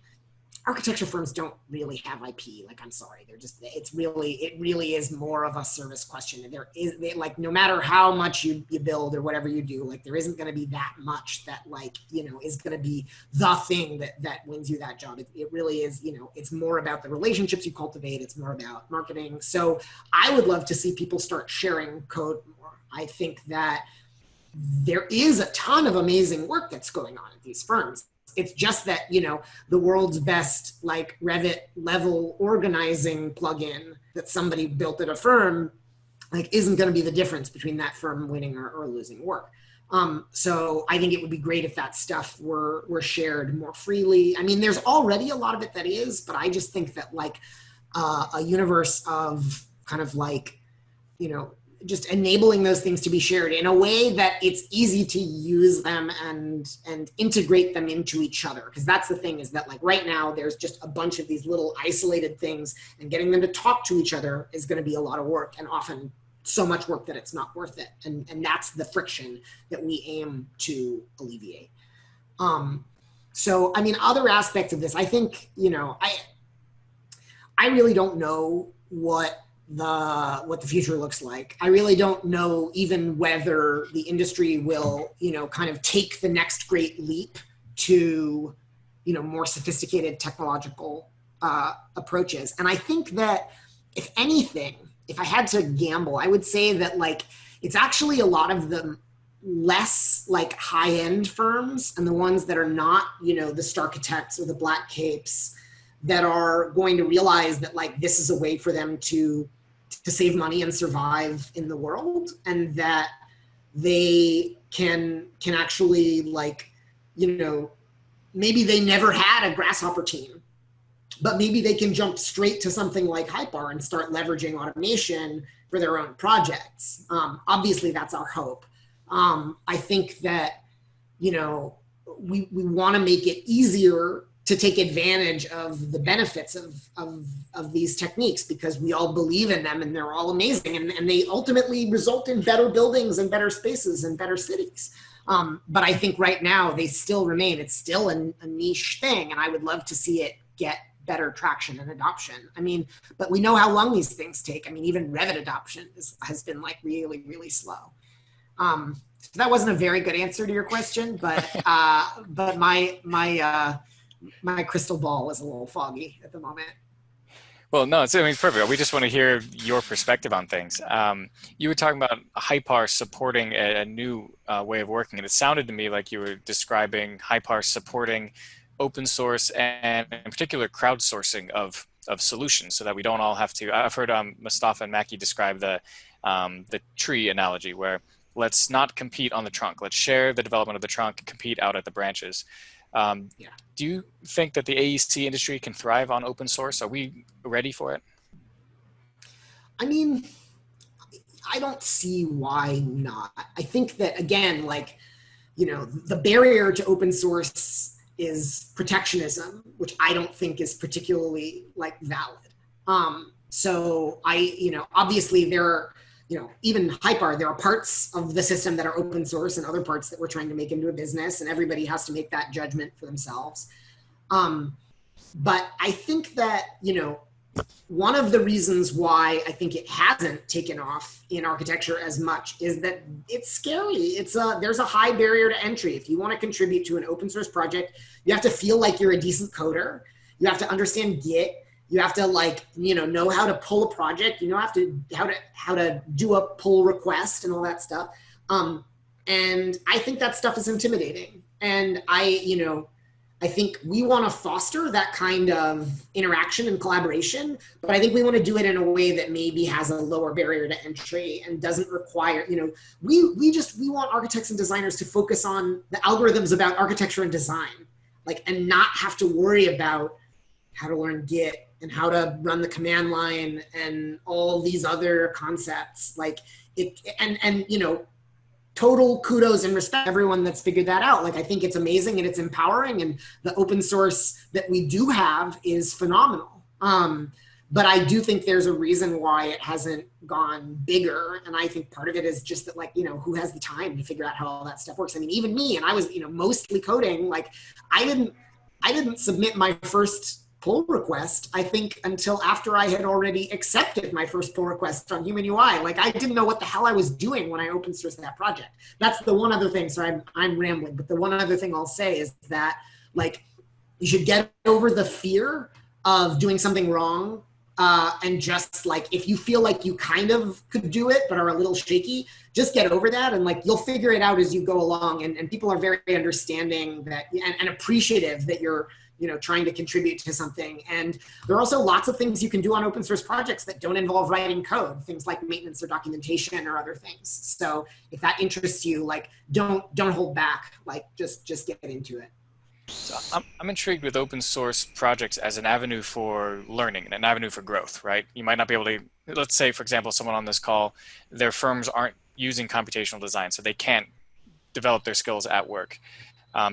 architecture firms don't really have IP. Like, I'm sorry, it really is more of a service question. And like, no matter how much you build or whatever you do, like there isn't going to be that much that like, is going to be the thing that wins you that job. It really is, it's more about the relationships you cultivate. It's more about marketing. So I would love to see people start sharing code more. I think that there is a ton of amazing work that's going on at these firms. It's just that, the world's best like Revit level organizing plugin that somebody built at a firm, like isn't going to be the difference between that firm winning or losing work. So I think it would be great if that stuff were shared more freely. I mean, there's already a lot of it that is, but I just think that like a universe of kind of like, just enabling those things to be shared in a way that it's easy to use them and integrate them into each other. Because that's the thing, is that like right now there's just a bunch of these little isolated things, and getting them to talk to each other is going to be a lot of work, and often so much work that it's not worth it. And that's the friction that we aim to alleviate. So, I mean, other aspects of this, I think, I really don't know what the future looks like. I really don't know even whether the industry will, kind of take the next great leap to, more sophisticated technological approaches. And I think that if anything, if I had to gamble, I would say that like, it's actually a lot of the less like high-end firms and the ones that are not, the Starchitects or the Black Capes that are going to realize that like, this is a way for them to save money and survive in the world, and that they can actually like, maybe they never had a Grasshopper team, but maybe they can jump straight to something like Hypar and start leveraging automation for their own projects. Obviously, that's our hope. I think that, you know, we want to make it easier to take advantage of the benefits of these techniques, because we all believe in them and they're all amazing, and they ultimately result in better buildings and better spaces and better cities. But I think right now they still remain, it's still a niche thing, and I would love to see it get better traction and adoption. I mean, but we know how long these things take. I mean, even Revit adoption has been like really, really slow. So that wasn't a very good answer to your question, but my crystal ball is a little foggy at the moment. Well, no, I mean, perfect. We just want to hear your perspective on things. You were talking about Hypar supporting a new way of working, and it sounded to me like you were describing Hypar supporting open source and in particular crowdsourcing of solutions, so that we don't all have to. I've heard Mustafa and Mackie describe the tree analogy, where let's not compete on the trunk. Let's share the development of the trunk, compete out at the branches. Do you think that the AEC industry can thrive on open source? Are we ready for it? I mean, I don't see why not. I think that, again, like, you know, the barrier to open source is protectionism, which I don't think is particularly like valid. So you know, obviously there are, you know, even Hypar, there are parts of the system that are open source and other parts that we're trying to make into a business, and everybody has to make that judgment for themselves. But I think that, you know, one of the reasons why I think it hasn't taken off in architecture as much is that it's scary. There's a high barrier to entry. If you want to contribute to an open source project, you have to feel like you're a decent coder. You have to understand Git. You have to, like, you know how to pull a project. You know how to do a pull request and all that stuff. And I think that stuff is intimidating. And I think we want to foster that kind of interaction and collaboration, but I think we want to do it in a way that maybe has a lower barrier to entry and doesn't require, you know, we want architects and designers to focus on the algorithms about architecture and design, like, and not have to worry about how to learn Git and how to run the command line and all these other concepts. Like it, and you know, total kudos and respect to everyone that's figured that out. Like, I think it's amazing and it's empowering, and the open source that we do have is phenomenal. But I do think there's a reason why it hasn't gone bigger. And I think part of it is just that, like, you know, who has the time to figure out how all that stuff works? I mean, even me, and I was, you know, mostly coding, like I didn't submit my first pull request, I think, until after I had already accepted my first pull request on Human UI. Like, I didn't know what the hell I was doing when I open sourced that project. That's the one other thing. So I'm rambling, but the one other thing I'll say is that, like, you should get over the fear of doing something wrong. And just, like, if you feel like you kind of could do it, but are a little shaky, just get over that. And, like, you'll figure it out as you go along. And people are very understanding that and appreciative that you're, you know, trying to contribute to something. And there are also lots of things you can do on open source projects that don't involve writing code, things like maintenance or documentation or other things. So if that interests you, like, don't hold back, like, just get into it. So I'm intrigued with open source projects as an avenue for learning and an avenue for growth, right? You might not be able to, let's say, for example, someone on this call, their firms aren't using computational design, so they can't develop their skills at work.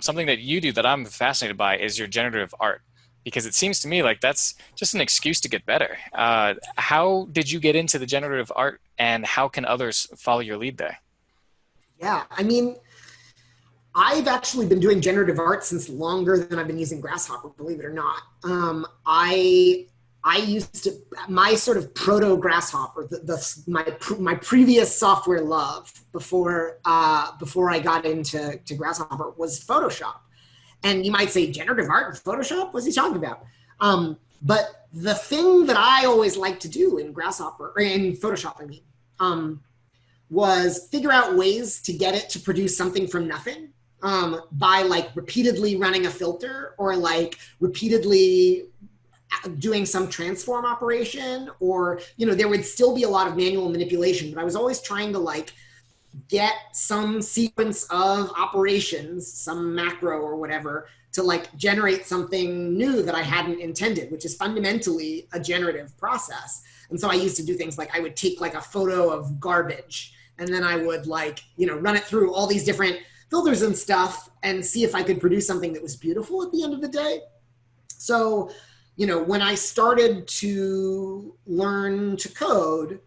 Something that you do that I'm fascinated by is your generative art, because it seems to me like that's just an excuse to get better. How did you get into the generative art, and how can others follow your lead there? Yeah, I mean, I've actually been doing generative art since longer than I've been using Grasshopper, believe it or not. I used to, my sort of proto Grasshopper, my previous software love before I got into Grasshopper was Photoshop. And you might say, generative art in Photoshop? What's he talking about? But the thing that I always liked to do in Grasshopper, or in Photoshop, I mean, was figure out ways to get it to produce something from nothing, by, like, repeatedly running a filter, or, like, repeatedly doing some transform operation, or, you know, there would still be a lot of manual manipulation, but I was always trying to, like, get some sequence of operations, some macro or whatever, to like generate something new that I hadn't intended, which is fundamentally a generative process. And so I used to do things like I would take like a photo of garbage and then I would like, run it through all these different filters and stuff and see if I could produce something that was beautiful at the end of the day. So, when I started to learn to code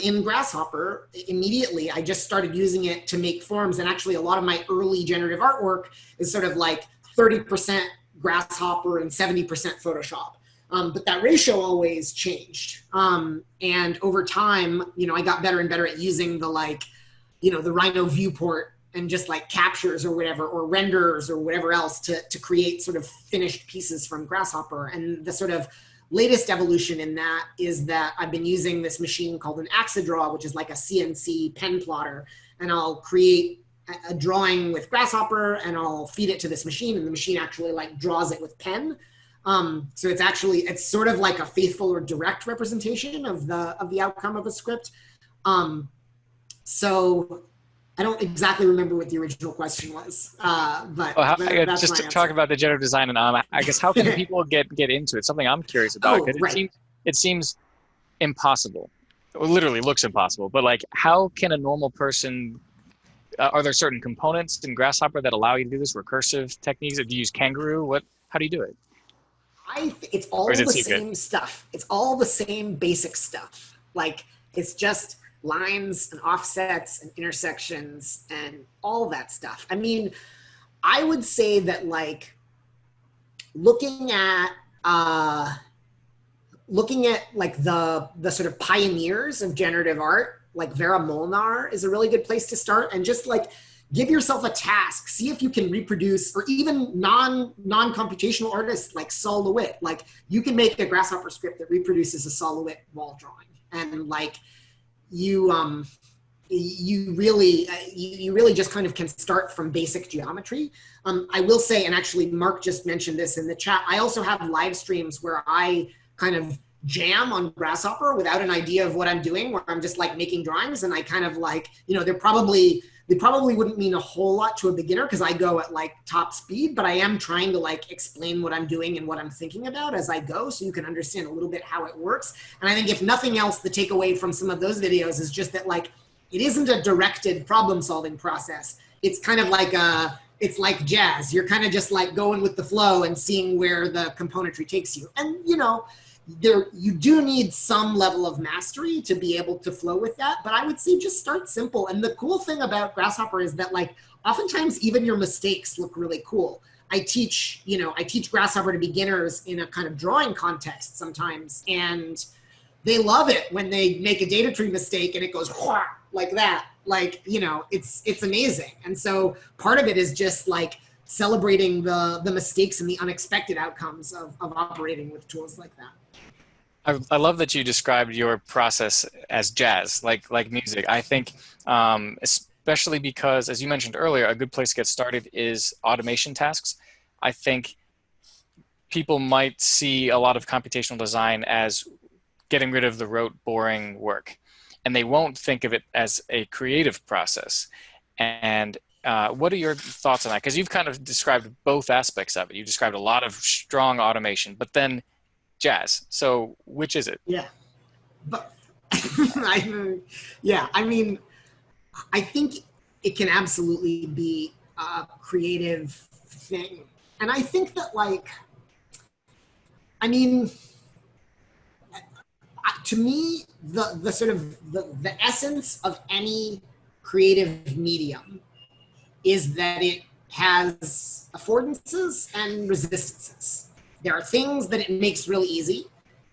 in Grasshopper, immediately I just started using it to make forms. And actually a lot of my early generative artwork is sort of like 30% Grasshopper and 70% Photoshop. But that ratio always changed. And over time, I got better and better at using the the Rhino viewport and just like captures or whatever, or renders or whatever else to create sort of finished pieces from Grasshopper. And the sort of latest evolution in that is that I've been using this machine called an ACADIA, which is like a CNC pen plotter. And I'll create a drawing with Grasshopper and I'll feed it to this machine and the machine actually like draws it with pen. So it's sort of like a faithful or direct representation of the outcome of a script. So I don't exactly remember what the original question was, but that's just my to answer. talk about the generative design, and I guess how can people get into it? Something I'm curious about, because right. it seems impossible. It literally looks impossible. But like, how can a normal person? Are there certain components in Grasshopper that allow you to do this? Recursive techniques? Do you use Kangaroo? How do you do it? It's all the same stuff. It's all the same basic stuff. Like, it's just lines and offsets and intersections and all that stuff. I mean, I would say that like looking at like the sort of pioneers of generative art, like Vera Molnar is a really good place to start, and just like give yourself a task, see if you can reproduce, or even non-computational artists like Sol LeWitt, like you can make a Grasshopper script that reproduces a Sol LeWitt wall drawing. And like you really just kind of can start from basic geometry. I will say, and actually Mark just mentioned this in the chat, I also have live streams where I kind of jam on Grasshopper without an idea of what I'm doing, where I'm just like making drawings, and I kind of like, they probably wouldn't mean a whole lot to a beginner because I go at like top speed, but I am trying to like explain what I'm doing and what I'm thinking about as I go, so you can understand a little bit how it works. And I think if nothing else, the takeaway from some of those videos is just that like, it isn't a directed problem solving process. It's kind of like it's like jazz. You're kind of just like going with the flow and seeing where the componentry takes you. And you do need some level of mastery to be able to flow with that, but I would say just start simple. And the cool thing about Grasshopper is that like oftentimes even your mistakes look really cool. I teach Grasshopper to beginners in a kind of drawing context sometimes, and they love it when they make a data tree mistake and it goes like that. Like, it's amazing. And so part of it is just like celebrating the mistakes and the unexpected outcomes of operating with tools like that. I love that you described your process as jazz, like music. I think, especially because, as you mentioned earlier, a good place to get started is automation tasks. I think people might see a lot of computational design as getting rid of the rote, boring work, and they won't think of it as a creative process. And what are your thoughts on that? Because you've kind of described both aspects of it. You described a lot of strong automation, but then jazz. So which is it? Yeah, but I mean, I think it can absolutely be a creative thing. And I think that like, I mean, to me, the sort of the essence of any creative medium is that it has affordances and resistances. There are things that it makes really easy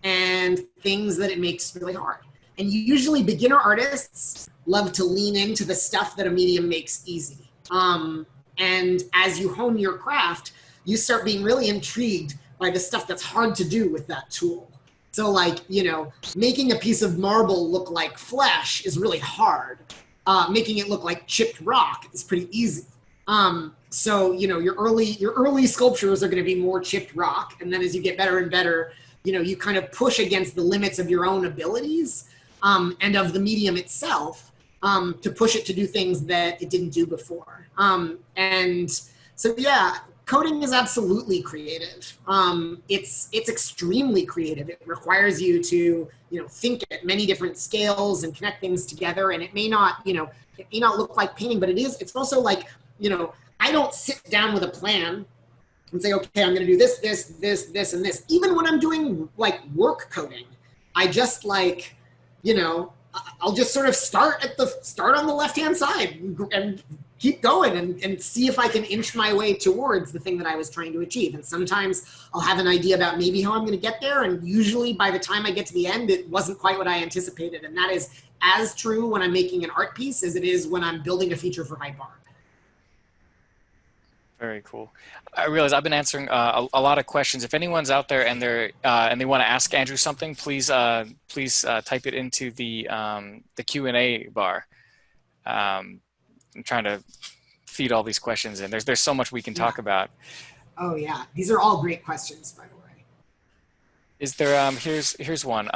and things that it makes really hard. And usually beginner artists love to lean into the stuff that a medium makes easy. And as you hone your craft, you start being really intrigued by the stuff that's hard to do with that tool. So like, making a piece of marble look like flesh is really hard. Making it look like chipped rock is pretty easy. So, your early sculptures are going to be more chipped rock. And then as you get better and better, you kind of push against the limits of your own abilities and of the medium itself to push it to do things that it didn't do before. And so, yeah, coding is absolutely creative. It's extremely creative. It requires you to, think at many different scales and connect things together. And it may not, it may not look like painting, but it's also like, I don't sit down with a plan and say, okay, I'm going to do this, this, this, this, and this. Even when I'm doing like work coding, I just like, I'll just sort of start on the left-hand side and keep going and see if I can inch my way towards the thing that I was trying to achieve. And sometimes I'll have an idea about maybe how I'm going to get there. And usually by the time I get to the end, it wasn't quite what I anticipated. And that is as true when I'm making an art piece as it is when I'm building a feature for Hypar. Very cool. I realize I've been answering a lot of questions. If anyone's out there and they want to ask Andrew something, please type it into the Q&A bar. I'm trying to feed all these questions in. There's so much we can talk about. Oh yeah, these are all great questions, by the way. Is there here's one.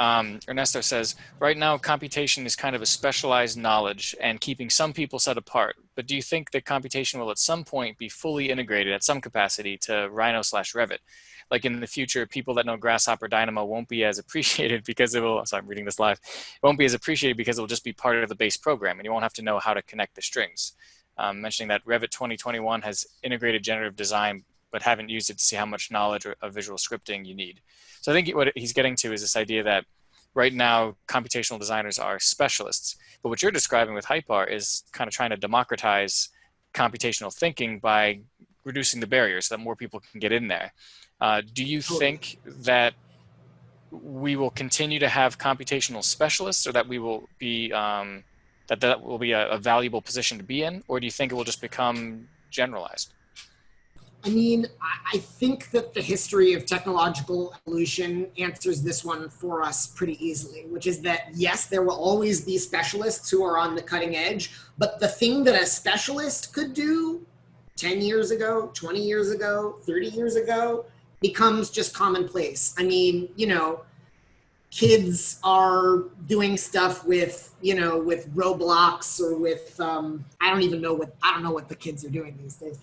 Ernesto says, right now computation is kind of a specialized knowledge and keeping some people set apart. But do you think that computation will at some point be fully integrated at some capacity to Rhino/Revit? Like in the future, people that know Grasshopper Dynamo won't be as appreciated because it will, sorry, I'm reading this live, it won't be as appreciated because it will just be part of the base program and you won't have to know how to connect the strings. Mentioning that Revit 2021 has integrated generative design, but haven't used it to see how much knowledge of visual scripting you need. So I think what he's getting to is this idea that right now computational designers are specialists, but what you're describing with Hypar is kind of trying to democratize computational thinking by reducing the barriers so that more people can get in there. Do you think that we will continue to have computational specialists, or that we will be that will be a valuable position to be in, or do you think it will just become generalized? I mean, I think that the history of technological evolution answers this one for us pretty easily, which is that, yes, there will always be specialists who are on the cutting edge, but the thing that a specialist could do 10 years ago, 20 years ago, 30 years ago, becomes just commonplace. I mean, kids are doing stuff with, with Roblox or with, I don't know what the kids are doing these days.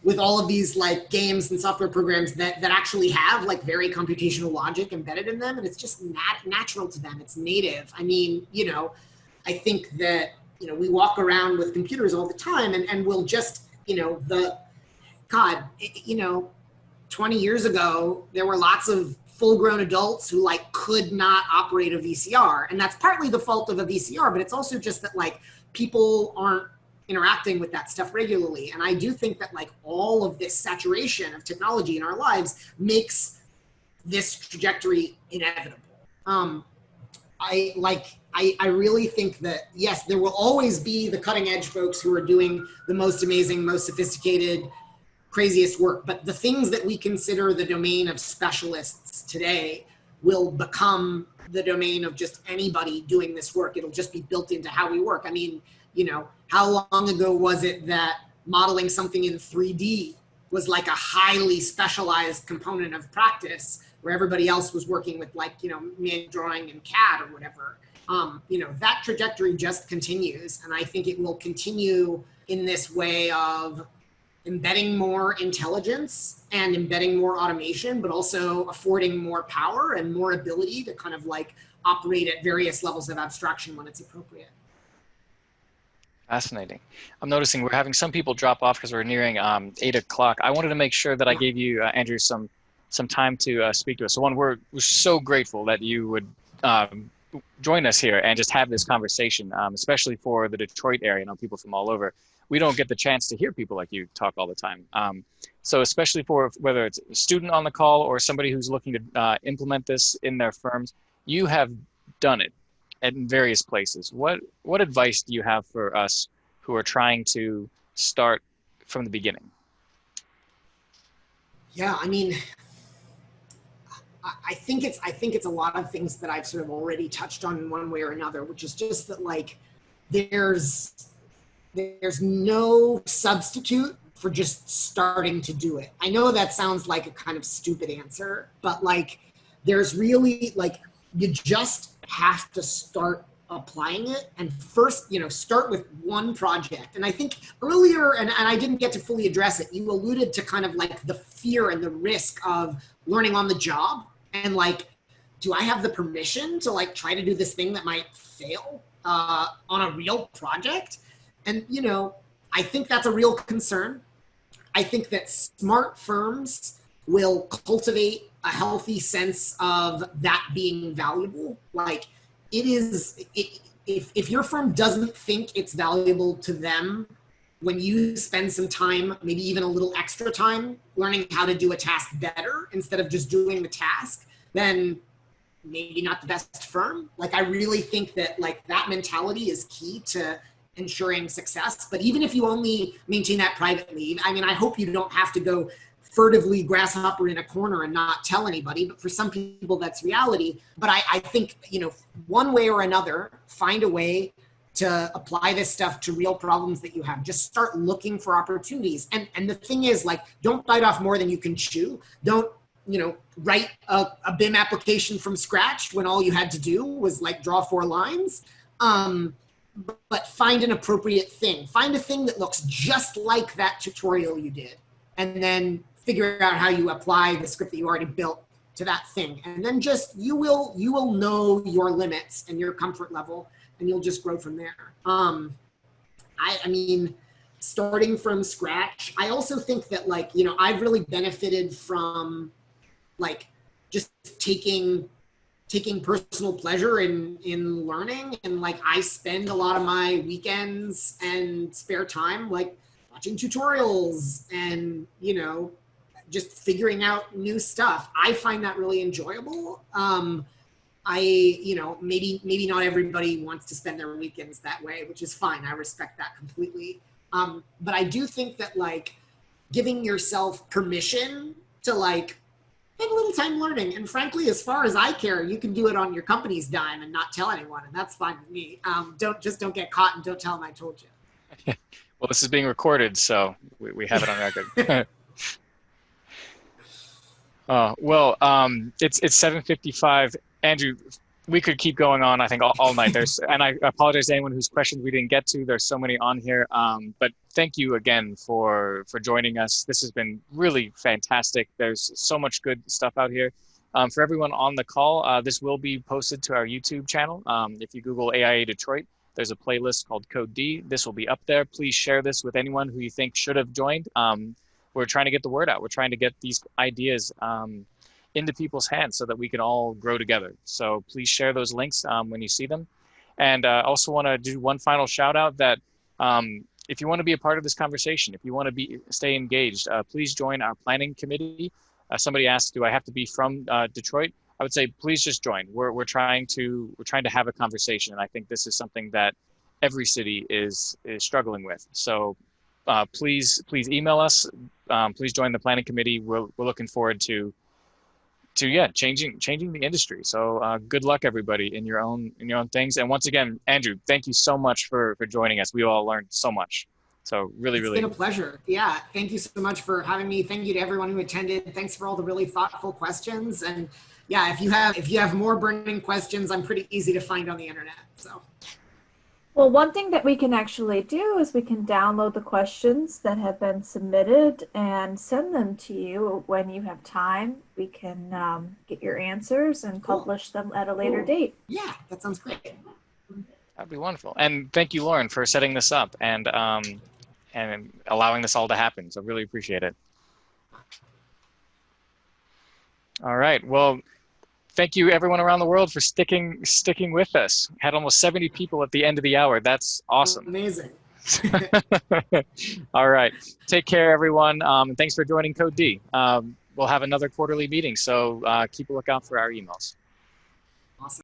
With all of these like games and software programs that actually have like very computational logic embedded in them. And it's just natural to them. It's native. I mean, I think that, we walk around with computers all the time and we'll just, 20 years ago, there were lots of full-grown adults who like could not operate a VCR. And that's partly the fault of a VCR, but it's also just that like people aren't interacting with that stuff regularly. And I do think that like all of this saturation of technology in our lives makes this trajectory inevitable. I really think that, yes, there will always be the cutting edge folks who are doing the most amazing, most sophisticated, craziest work. But the things that we consider the domain of specialists today will become the domain of just anybody doing this work. It'll just be built into how we work. I mean, how long ago was it that modeling something in 3D was like a highly specialized component of practice where everybody else was working with like, manual drawing and CAD or whatever? That trajectory just continues. And I think it will continue in this way of embedding more intelligence and embedding more automation, but also affording more power and more ability to kind of like operate at various levels of abstraction when it's appropriate. Fascinating. I'm noticing we're having some people drop off because we're nearing 8 o'clock. I wanted to make sure that I gave you, Andrew, some time to speak to us. So one, we're so grateful that you would join us here and just have this conversation, especially for the Detroit area, people from all over. We don't get the chance to hear people like you talk all the time. So especially for whether it's a student on the call or somebody who's looking to implement this in their firms, you have done it in various places. What advice do you have for us who are trying to start from the beginning? Yeah, I mean, I think it's a lot of things that I've sort of already touched on in one way or another, which is just that like there's no substitute for just starting to do it. I know that sounds like a kind of stupid answer, but like there's really like you just have to start applying it. And first, start with one project. And I think earlier, and I didn't get to fully address it, you alluded to kind of like the fear and the risk of learning on the job. And like, do I have the permission to like try to do this thing that might fail on a real project? And, I think that's a real concern. I think that smart firms will cultivate a healthy sense of that being valuable. Like if your firm doesn't think it's valuable to them when you spend some time, maybe even a little extra time learning how to do a task better instead of just doing the task, then maybe not the best firm. Like I really think that like that mentality is key to ensuring success. But even if you only maintain that privately, I mean, I hope you don't have to go furtively grasshopper in a corner and not tell anybody, but for some people that's reality. But I think, one way or another, find a way to apply this stuff to real problems that you have. Just start looking for opportunities. And the thing is, like, don't bite off more than you can chew. Don't, write a BIM application from scratch when all you had to do was like draw 4 lines. But find an appropriate thing. Find a thing that looks just like that tutorial you did. And then figure out how you apply the script that you already built to that thing. And then just, you will know your limits and your comfort level, and you'll just grow from there. I mean, starting from scratch, I also think that like, I've really benefited from like just taking personal pleasure in learning. And like, I spend a lot of my weekends and spare time, like watching tutorials and, just figuring out new stuff. I find that really enjoyable. Maybe not everybody wants to spend their weekends that way, which is fine. I respect that completely. But I do think that like giving yourself permission to like spend a little time learning. And frankly, as far as I care, you can do it on your company's dime and not tell anyone. And that's fine with me. Don't get caught and don't tell them I told you. Well, this is being recorded, so we have it on record. It's 7:55. Andrew, we could keep going on, I think, all night. And I apologize to anyone whose questions we didn't get to. There's so many on here. But thank you again for joining us. This has been really fantastic. There's so much good stuff out here. For everyone on the call, this will be posted to our YouTube channel. If you Google AIA Detroit, there's a playlist called Code D. This will be up there. Please share this with anyone who you think should have joined. We're trying to get the word out. We're trying to get these ideas into people's hands so that we can all grow together. So please share those links when you see them. And I also want to do one final shout out that if you want to be a part of this conversation, if you want to stay engaged, please join our planning committee. Somebody asked, do I have to be from Detroit? I would say, please just join. We're trying to have a conversation. And I think this is something that every city is struggling with. So please email us. Please join the planning committee. We're looking forward to changing the industry. So good luck, everybody, in your own things. And once again, Andrew, thank you so much for joining us. We all learned so much. So really, it's been a pleasure. Yeah, thank you so much for having me. Thank you to everyone who attended. Thanks for all the really thoughtful questions. And yeah, if you have more burning questions, I'm pretty easy to find on the internet. So. Well, one thing that we can actually do is we can download the questions that have been submitted and send them to you when you have time. We can get your answers and publish them at a later date. Yeah, that sounds great. That'd be wonderful. And thank you, Lauren, for setting this up and allowing this all to happen. So really appreciate it. All right. Well, thank you, everyone around the world, for sticking with us. Had almost 70 people at the end of the hour. That's awesome. Amazing. All right. Take care, everyone. And thanks for joining Code D. We'll have another quarterly meeting, so keep a lookout for our emails. Awesome.